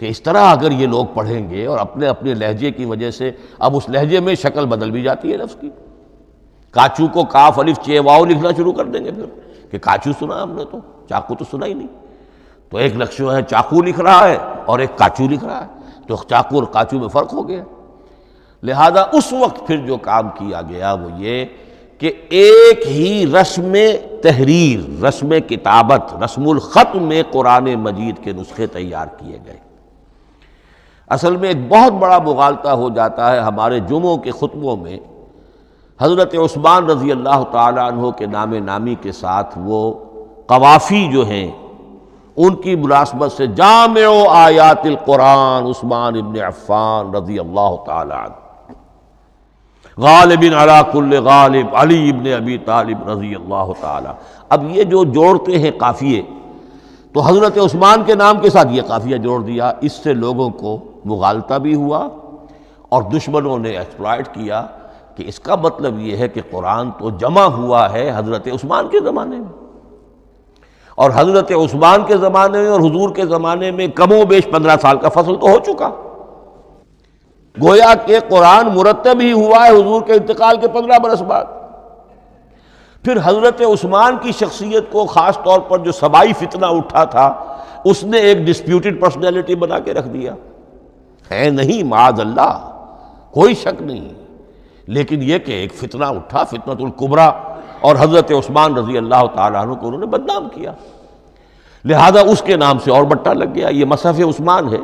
کہ اس طرح اگر یہ لوگ پڑھیں گے اور اپنے اپنے لہجے کی وجہ سے اب اس لہجے میں شکل بدل بھی جاتی ہے لفظ کی۔ کاچو کو کاف الف چے واو لکھنا شروع کر دیں گے پھر، کہ کاچو سنا ہم نے تو چاقو تو سنا ہی نہیں۔ تو ایک لفظ جو ہے چاقو لکھ رہا ہے اور ایک کاچو لکھ رہا ہے، تو چاقو اور کاچو میں فرق ہو گیا۔ لہذا اس وقت پھر جو کام کیا گیا وہ یہ کہ ایک ہی رسم تحریر، رسم کتابت، رسم الخط میں قرآن مجید کے نسخے تیار کیے گئے۔ اصل میں ایک بہت بڑا مغالطہ ہو جاتا ہے ہمارے جمعوں کے خطبوں میں، حضرت عثمان رضی اللہ تعالیٰ عنہ کے نام نامی کے ساتھ وہ قوافی جو ہیں ان کی مناسبت سے جامع آیات القرآن عثمان ابن عفان رضی اللہ تعالیٰ عنہ، غالب علی کل غالب علی ابن ابی طالب رضی اللہ تعالیٰ۔ اب یہ جو جوڑتے ہیں قافیے، تو حضرت عثمان کے نام کے ساتھ یہ قافیہ جوڑ دیا، اس سے لوگوں کو مغالطہ بھی ہوا اور دشمنوں نے ایکسپلائٹ کیا کہ اس کا مطلب یہ ہے کہ قرآن تو جمع ہوا ہے حضرت عثمان کے زمانے میں، اور حضرت عثمان کے زمانے میں اور حضور کے زمانے میں کم و بیش 15 سال کا فصل تو ہو چکا، گویا کہ قرآن مرتب ہی ہوا ہے حضور کے انتقال کے 15 برس بعد۔ پھر حضرت عثمان کی شخصیت کو خاص طور پر جو سبائی فتنہ اٹھا تھا اس نے ایک ڈسپیوٹڈ پرسنالٹی بنا کے رکھ دیا ہے، نہیں معاذ اللہ، کوئی شک نہیں، لیکن یہ کہ ایک فتنہ اٹھا، فتنۃ الکبریٰ، اور حضرت عثمان رضی اللہ تعالیٰ عنہ کو انہوں نے بدنام کیا، لہذا اس کے نام سے اور بٹا لگ گیا، یہ مصحف عثمان ہے۔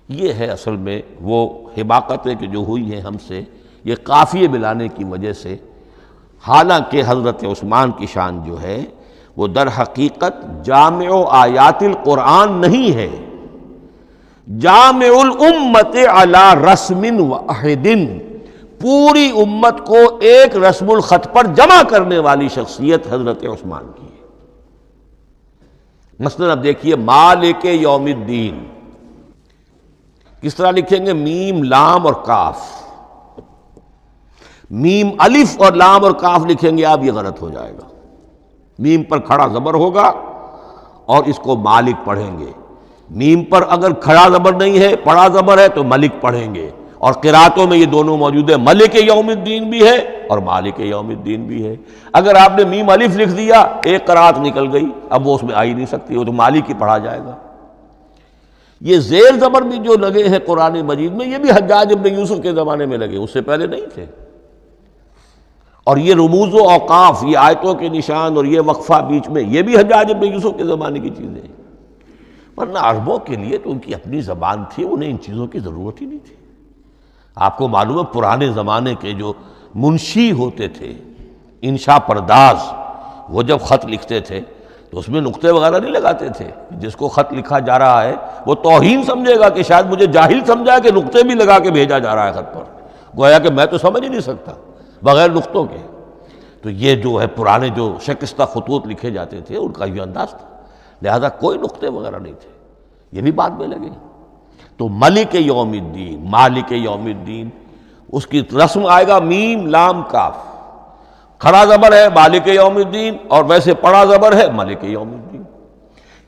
یہ ہے اصل میں وہ حماقتیں کہ جو ہوئی ہیں ہم سے، یہ قافیے ملانے کی وجہ سے، حالانکہ حضرت عثمان کی شان جو ہے وہ در حقیقت جامع آیات القرآن نہیں ہے، جامع الامت علی رسم واحد، پوری امت کو ایک رسم الخط پر جمع کرنے والی شخصیت حضرت عثمان کی ہے۔ مثلا اب دیکھیے مالک یوم الدین کس طرح لکھیں گے؟ میم لام اور کاف، میم الف اور لام اور کاف لکھیں گے آپ، یہ غلط ہو جائے گا، میم پر کھڑا زبر ہوگا اور اس کو مالک پڑھیں گے، میم پر اگر کھڑا زبر نہیں ہے پڑھا زبر ہے تو ملک پڑھیں گے، اور قراتوں میں یہ دونوں موجود ہے، ملک یوم الدین بھی ہے اور مالک یوم الدین بھی ہے۔ اگر آپ نے میم الف لکھ دیا ایک قرات نکل گئی، اب وہ اس میں آ ہی نہیں سکتی، وہ تو مالک ہی پڑھا جائے گا۔ یہ زیر زبر بھی جو لگے ہیں قرآن مجید میں، یہ بھی حجاج ابن یوسف کے زمانے میں لگے، اس سے پہلے نہیں تھے۔ اور یہ رموز و اوقاف، یہ آیتوں کے نشان اور یہ وقفہ بیچ میں، یہ بھی حجاج ابن یوسف کے زمانے کی چیزیں ہیں، ورنہ عربوں کے لیے تو ان کی اپنی زبان تھی، انہیں ان چیزوں کی ضرورت ہی نہیں تھی۔ آپ کو معلوم ہے پرانے زمانے کے جو منشی ہوتے تھے، انشاء پرداز، وہ جب خط لکھتے تھے تو اس میں نقطے وغیرہ نہیں لگاتے تھے، جس کو خط لکھا جا رہا ہے وہ توہین سمجھے گا کہ شاید مجھے جاہل سمجھا کہ نقطے بھی لگا کے بھیجا جا رہا ہے خط پر، گویا کہ میں تو سمجھ ہی نہیں سکتا بغیر نقطوں کے۔ تو یہ جو ہے پرانے جو شکستہ خطوط لکھے جاتے تھے ان کا یہ انداز تھا، لہذا کوئی نقطے وغیرہ نہیں تھے، یہ بھی بعد میں لگے۔ تو ملک یوم الدین، مالک یوم الدین، اس کی رسم آئے گا میم لام کاف، کھڑا زبر ہے مالک یوم الدین اور ویسے پڑا زبر ہے ملک یوم الدین۔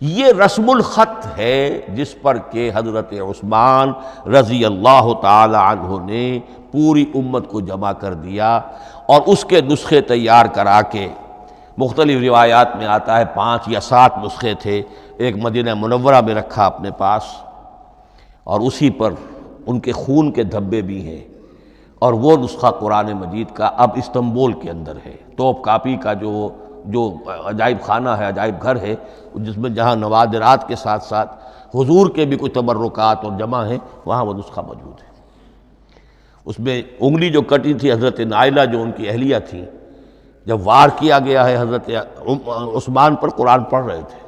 یہ رسم الخط ہے جس پر کہ حضرت عثمان رضی اللہ تعالی عنہ نے پوری امت کو جمع کر دیا، اور اس کے نسخے تیار کرا کے، مختلف روایات میں آتا ہے 5 یا 7 نسخے تھے، ایک مدینہ منورہ میں رکھا اپنے پاس، اور اسی پر ان کے خون کے دھبے بھی ہیں، اور وہ نسخہ قرآن مجید کا اب استنبول کے اندر ہے، توپ کاپی کا جو عجائب خانہ ہے، عجائب گھر ہے، جس میں جہاں نوادرات کے ساتھ ساتھ حضور کے بھی کچھ تبرکات اور جمع ہیں، وہاں وہ نسخہ موجود ہے۔ اس میں انگلی جو کٹی تھی حضرت نائلہ جو ان کی اہلیہ تھی، جب وار کیا گیا ہے حضرت عثمان پر، قرآن پڑھ رہے تھے،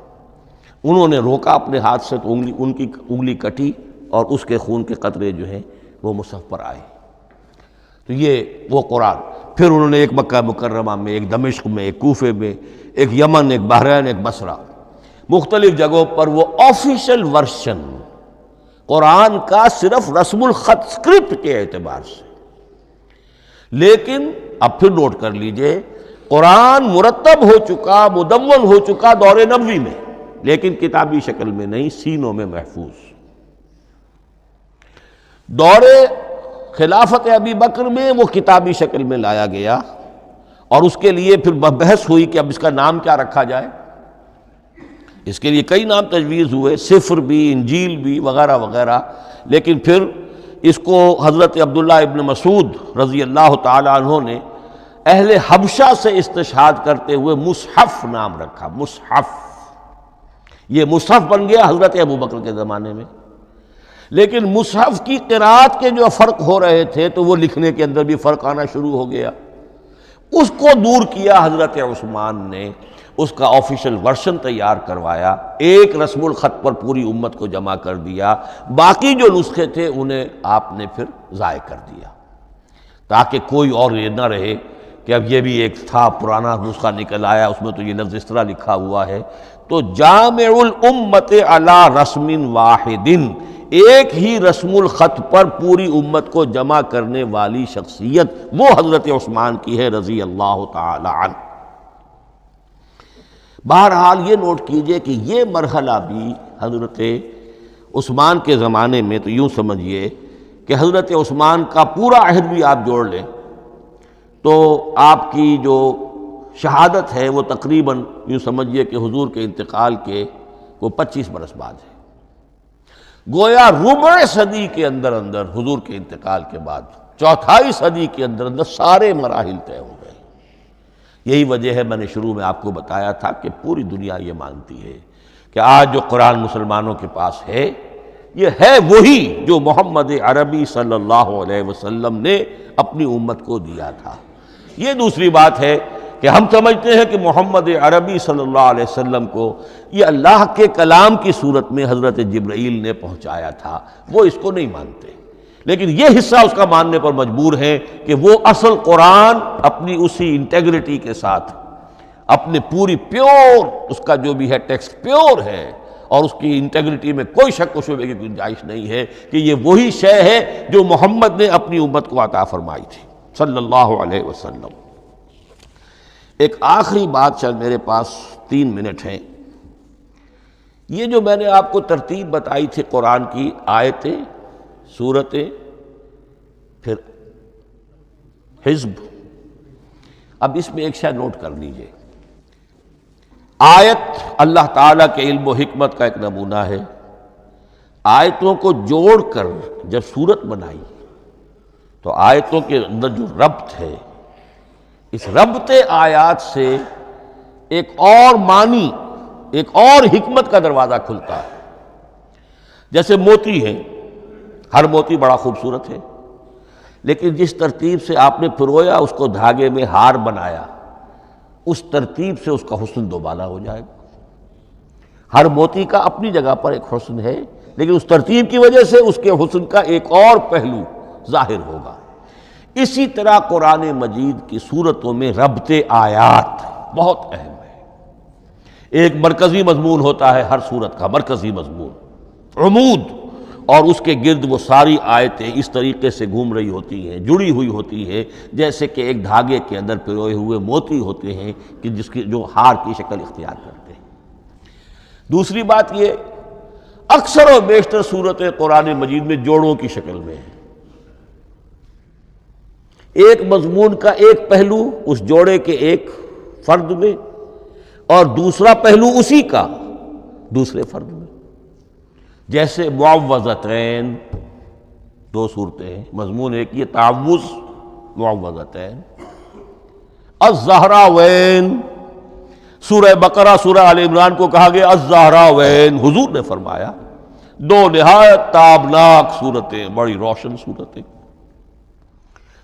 انہوں نے روکا اپنے ہاتھ سے تو ان کی انگلی کٹی اور اس کے خون کے قطرے جو ہیں وہ مصحف پر آئے۔ تو یہ وہ قرآن، پھر انہوں نے ایک مکہ مکرمہ میں، ایک دمشق میں، ایک کوفے میں، ایک یمن، ایک بحرین، ایک بصرہ، مختلف جگہوں پر وہ آفیشل ورشن قرآن کا صرف رسم الخط اسکرپٹ کے اعتبار سے۔ لیکن اب پھر نوٹ کر لیجئے، قرآن مرتب ہو چکا، مدون ہو چکا دور نبوی میں، لیکن کتابی شکل میں نہیں، سینوں میں محفوظ۔ دور خلافت ابی بکر میں وہ کتابی شکل میں لایا گیا، اور اس کے لیے پھر بحث ہوئی کہ اب اس کا نام کیا رکھا جائے۔ اس کے لیے کئی نام تجویز ہوئے، سفر بھی، انجیل بھی، وغیرہ وغیرہ، لیکن پھر اس کو حضرت عبداللہ ابن مسعود رضی اللہ تعالی عنہ نے اہل حبشہ سے استشہاد کرتے ہوئے مصحف نام رکھا، مصحف۔ یہ مصحف بن گیا حضرت ابوبکر کے زمانے میں، لیکن مصحف کی قرأت کے جو فرق ہو رہے تھے تو وہ لکھنے کے اندر بھی فرق آنا شروع ہو گیا۔ اس کو دور کیا حضرت عثمان نے، اس کا آفیشل ورژن تیار کروایا، ایک رسم الخط پر پوری امت کو جمع کر دیا، باقی جو نسخے تھے انہیں آپ نے پھر ضائع کر دیا، تاکہ کوئی اور یہ نہ رہے کہ اب یہ بھی ایک تھا پرانا نسخہ نکل آیا، اس میں تو یہ لفظ اس طرح لکھا ہوا ہے۔ تو جامع الامت علی رسم واحد، ایک ہی رسم الخط پر پوری امت کو جمع کرنے والی شخصیت وہ حضرت عثمان کی ہے رضی اللہ تعالی عنہ۔ بہرحال یہ نوٹ کیجئے کہ یہ مرحلہ بھی حضرت عثمان کے زمانے میں، تو یوں سمجھیے کہ حضرت عثمان کا پورا عہد بھی آپ جوڑ لیں تو آپ کی جو شہادت ہے وہ تقریباً یوں سمجھیے کہ حضور کے انتقال کے وہ 25 برس بعد ہے، گویا ربع صدی کے اندر اندر حضور کے انتقال کے بعد، چوتھائی صدی کے اندر اندر سارے مراحل طے ہو گئے۔ یہی وجہ ہے میں نے شروع میں آپ کو بتایا تھا کہ پوری دنیا یہ مانتی ہے کہ آج جو قرآن مسلمانوں کے پاس ہے یہ ہے وہی جو محمد عربی صلی اللہ علیہ وسلم نے اپنی امت کو دیا تھا۔ یہ دوسری بات ہے کہ ہم سمجھتے ہیں کہ محمد عربی صلی اللہ علیہ وسلم کو یہ اللہ کے کلام کی صورت میں حضرت جبرائیل نے پہنچایا تھا، وہ اس کو نہیں مانتے، لیکن یہ حصہ اس کا ماننے پر مجبور ہیں کہ وہ اصل قرآن اپنی اسی انٹیگریٹی کے ساتھ، اپنے پوری پیور، اس کا جو بھی ہے ٹیکسٹ پیور ہے اور اس کی انٹیگریٹی میں کوئی شک و شبہ کی گنجائش نہیں ہے کہ یہ وہی شے ہے جو محمد نے اپنی امت کو عطا فرمائی تھی صلی اللہ علیہ وسلم۔ ایک آخری بات، شاید میرے پاس 3 منٹ ہیں، یہ جو میں نے آپ کو ترتیب بتائی تھی قرآن کی، آیتیں، سورتیں، پھر حزب، اب اس میں ایک شے نوٹ کر لیجئے۔ آیت اللہ تعالیٰ کے علم و حکمت کا ایک نمونہ ہے، آیتوں کو جوڑ کر جب سورت بنائی تو آیتوں کے اندر جو ربط ہے، اس ربط آیات سے ایک اور معنی، ایک اور حکمت کا دروازہ کھلتا ہے۔ جیسے موتی ہے، ہر موتی بڑا خوبصورت ہے، لیکن جس ترتیب سے آپ نے پرویا، اس کو دھاگے میں ہار بنایا، اس ترتیب سے اس کا حسن دوبالا ہو جائے گا۔ ہر موتی کا اپنی جگہ پر ایک حسن ہے، لیکن اس ترتیب کی وجہ سے اس کے حسن کا ایک اور پہلو ظاہر ہوگا۔ اسی طرح قرآن مجید کی صورتوں میں ربط آیات بہت اہم ہے۔ ایک مرکزی مضمون ہوتا ہے ہر صورت کا، مرکزی مضمون، عمود، اور اس کے گرد وہ ساری آیتیں اس طریقے سے گھوم رہی ہوتی ہیں، جڑی ہوئی ہوتی ہیں، جیسے کہ ایک دھاگے کے اندر پروئے ہوئے موتی ہوتے ہیں کہ جس کی جو ہار کی شکل اختیار کرتے ہیں۔ دوسری بات یہ، اکثر و بیشتر صورتیں قرآن مجید میں جوڑوں کی شکل میں ہیں، ایک مضمون کا ایک پہلو اس جوڑے کے ایک فرد میں اور دوسرا پہلو اسی کا دوسرے فرد میں، جیسے معوذتین، 2 صورتیں ہیں، مضمون ایک یہ تعوذ، معوذتین، الزہراوین، سورہ بقرہ، سورہ آل عمران کو کہا گیا الزہراوین، حضور نے فرمایا 2 نہایت تابناک صورتیں، بڑی روشن صورتیں۔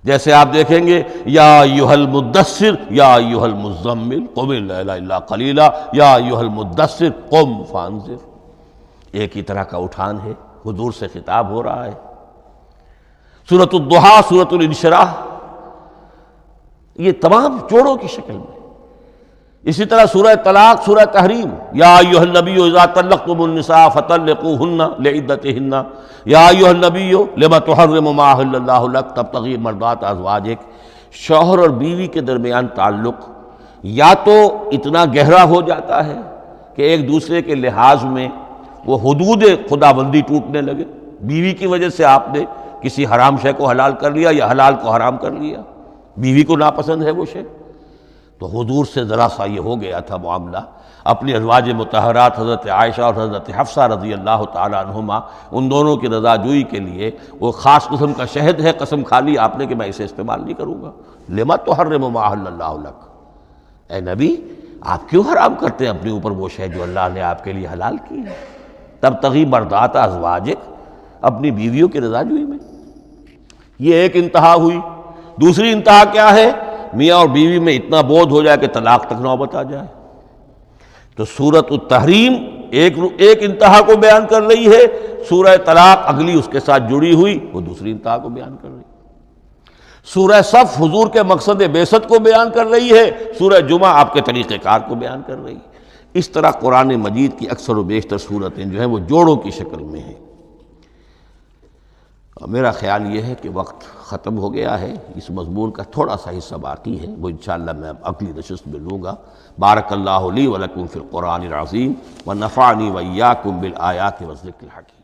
جیسے آپ دیکھیں گے یا ایھا المدثر یا ایھا المزمل قم اللیل الا قلیلا یا ایھا المدثر قم فانذر، ایک ہی طرح کا اٹھان ہے، حضور سے خطاب ہو رہا ہے۔ سورۃ الضحیٰ، سورۃ الانشراح، یہ تمام جوڑوں کی شکل میں۔ اسی طرح سورہ طلاق، سورہ تحریم، یا ایھا النبی اذا طلقتم النساء فطلقوہن لعدتہن یا ایھا النبی لم تحرم ما احل اللہ لک تبتغی مرضات ازواجک۔ شوہر اور بیوی کے درمیان تعلق یا تو اتنا گہرا ہو جاتا ہے کہ ایک دوسرے کے لحاظ میں وہ حدود خداوندی ٹوٹنے لگے، بیوی کی وجہ سے آپ نے کسی حرام شے کو حلال کر لیا یا حلال کو حرام کر لیا، بیوی کو ناپسند ہے وہ شے، تو حضور سے ذرا سا یہ ہو گیا تھا معاملہ، اپنی ازواج مطہرات حضرت عائشہ اور حضرت حفصہ رضی اللہ تعالیٰ عنہما، ان دونوں کی رضا جوئی کے لیے وہ خاص قسم کا شہد ہے، قسم کھا لی آپ نے کہ میں اسے استعمال نہیں کروں گا۔ لما تحرم ما احل اللہ لک، اے نبی آپ کیوں حرام کرتے ہیں اپنے اوپر وہ شے جو اللہ نے آپ کے لیے حلال کی ہے؟ تبتغی مرضات ازواجک، اپنی بیویوں کی رضا جوئی میں۔ یہ ایک انتہا ہوئی۔ دوسری انتہا کیا ہے؟ میاں اور بیوی میں اتنا بودھ ہو جائے کہ طلاق تک نوبت آ جائے۔ تو سورۃ التحریم ایک انتہا کو بیان کر رہی ہے، سورہ طلاق اگلی اس کے ساتھ جڑی ہوئی وہ دوسری انتہا کو بیان کر رہی ہے۔ سورہ صف حضور کے مقصد بعثت کو بیان کر رہی ہے، سورہ جمعہ آپ کے طریقہ کار کو بیان کر رہی ہے۔ اس طرح قرآن مجید کی اکثر و بیشتر صورتیں جو ہیں وہ جوڑوں کی شکل میں ہیں۔ میرا خیال یہ ہے کہ وقت ختم ہو گیا ہے، اس مضمون کا تھوڑا سا حصہ باقی ہے، وہ انشاءاللہ میں اگلی نشست میں لوں گا۔ بارک اللہ لی ولکم فی القرآن العظیم ونفعنی وإیاکم بالآیات والذکر الحکیم۔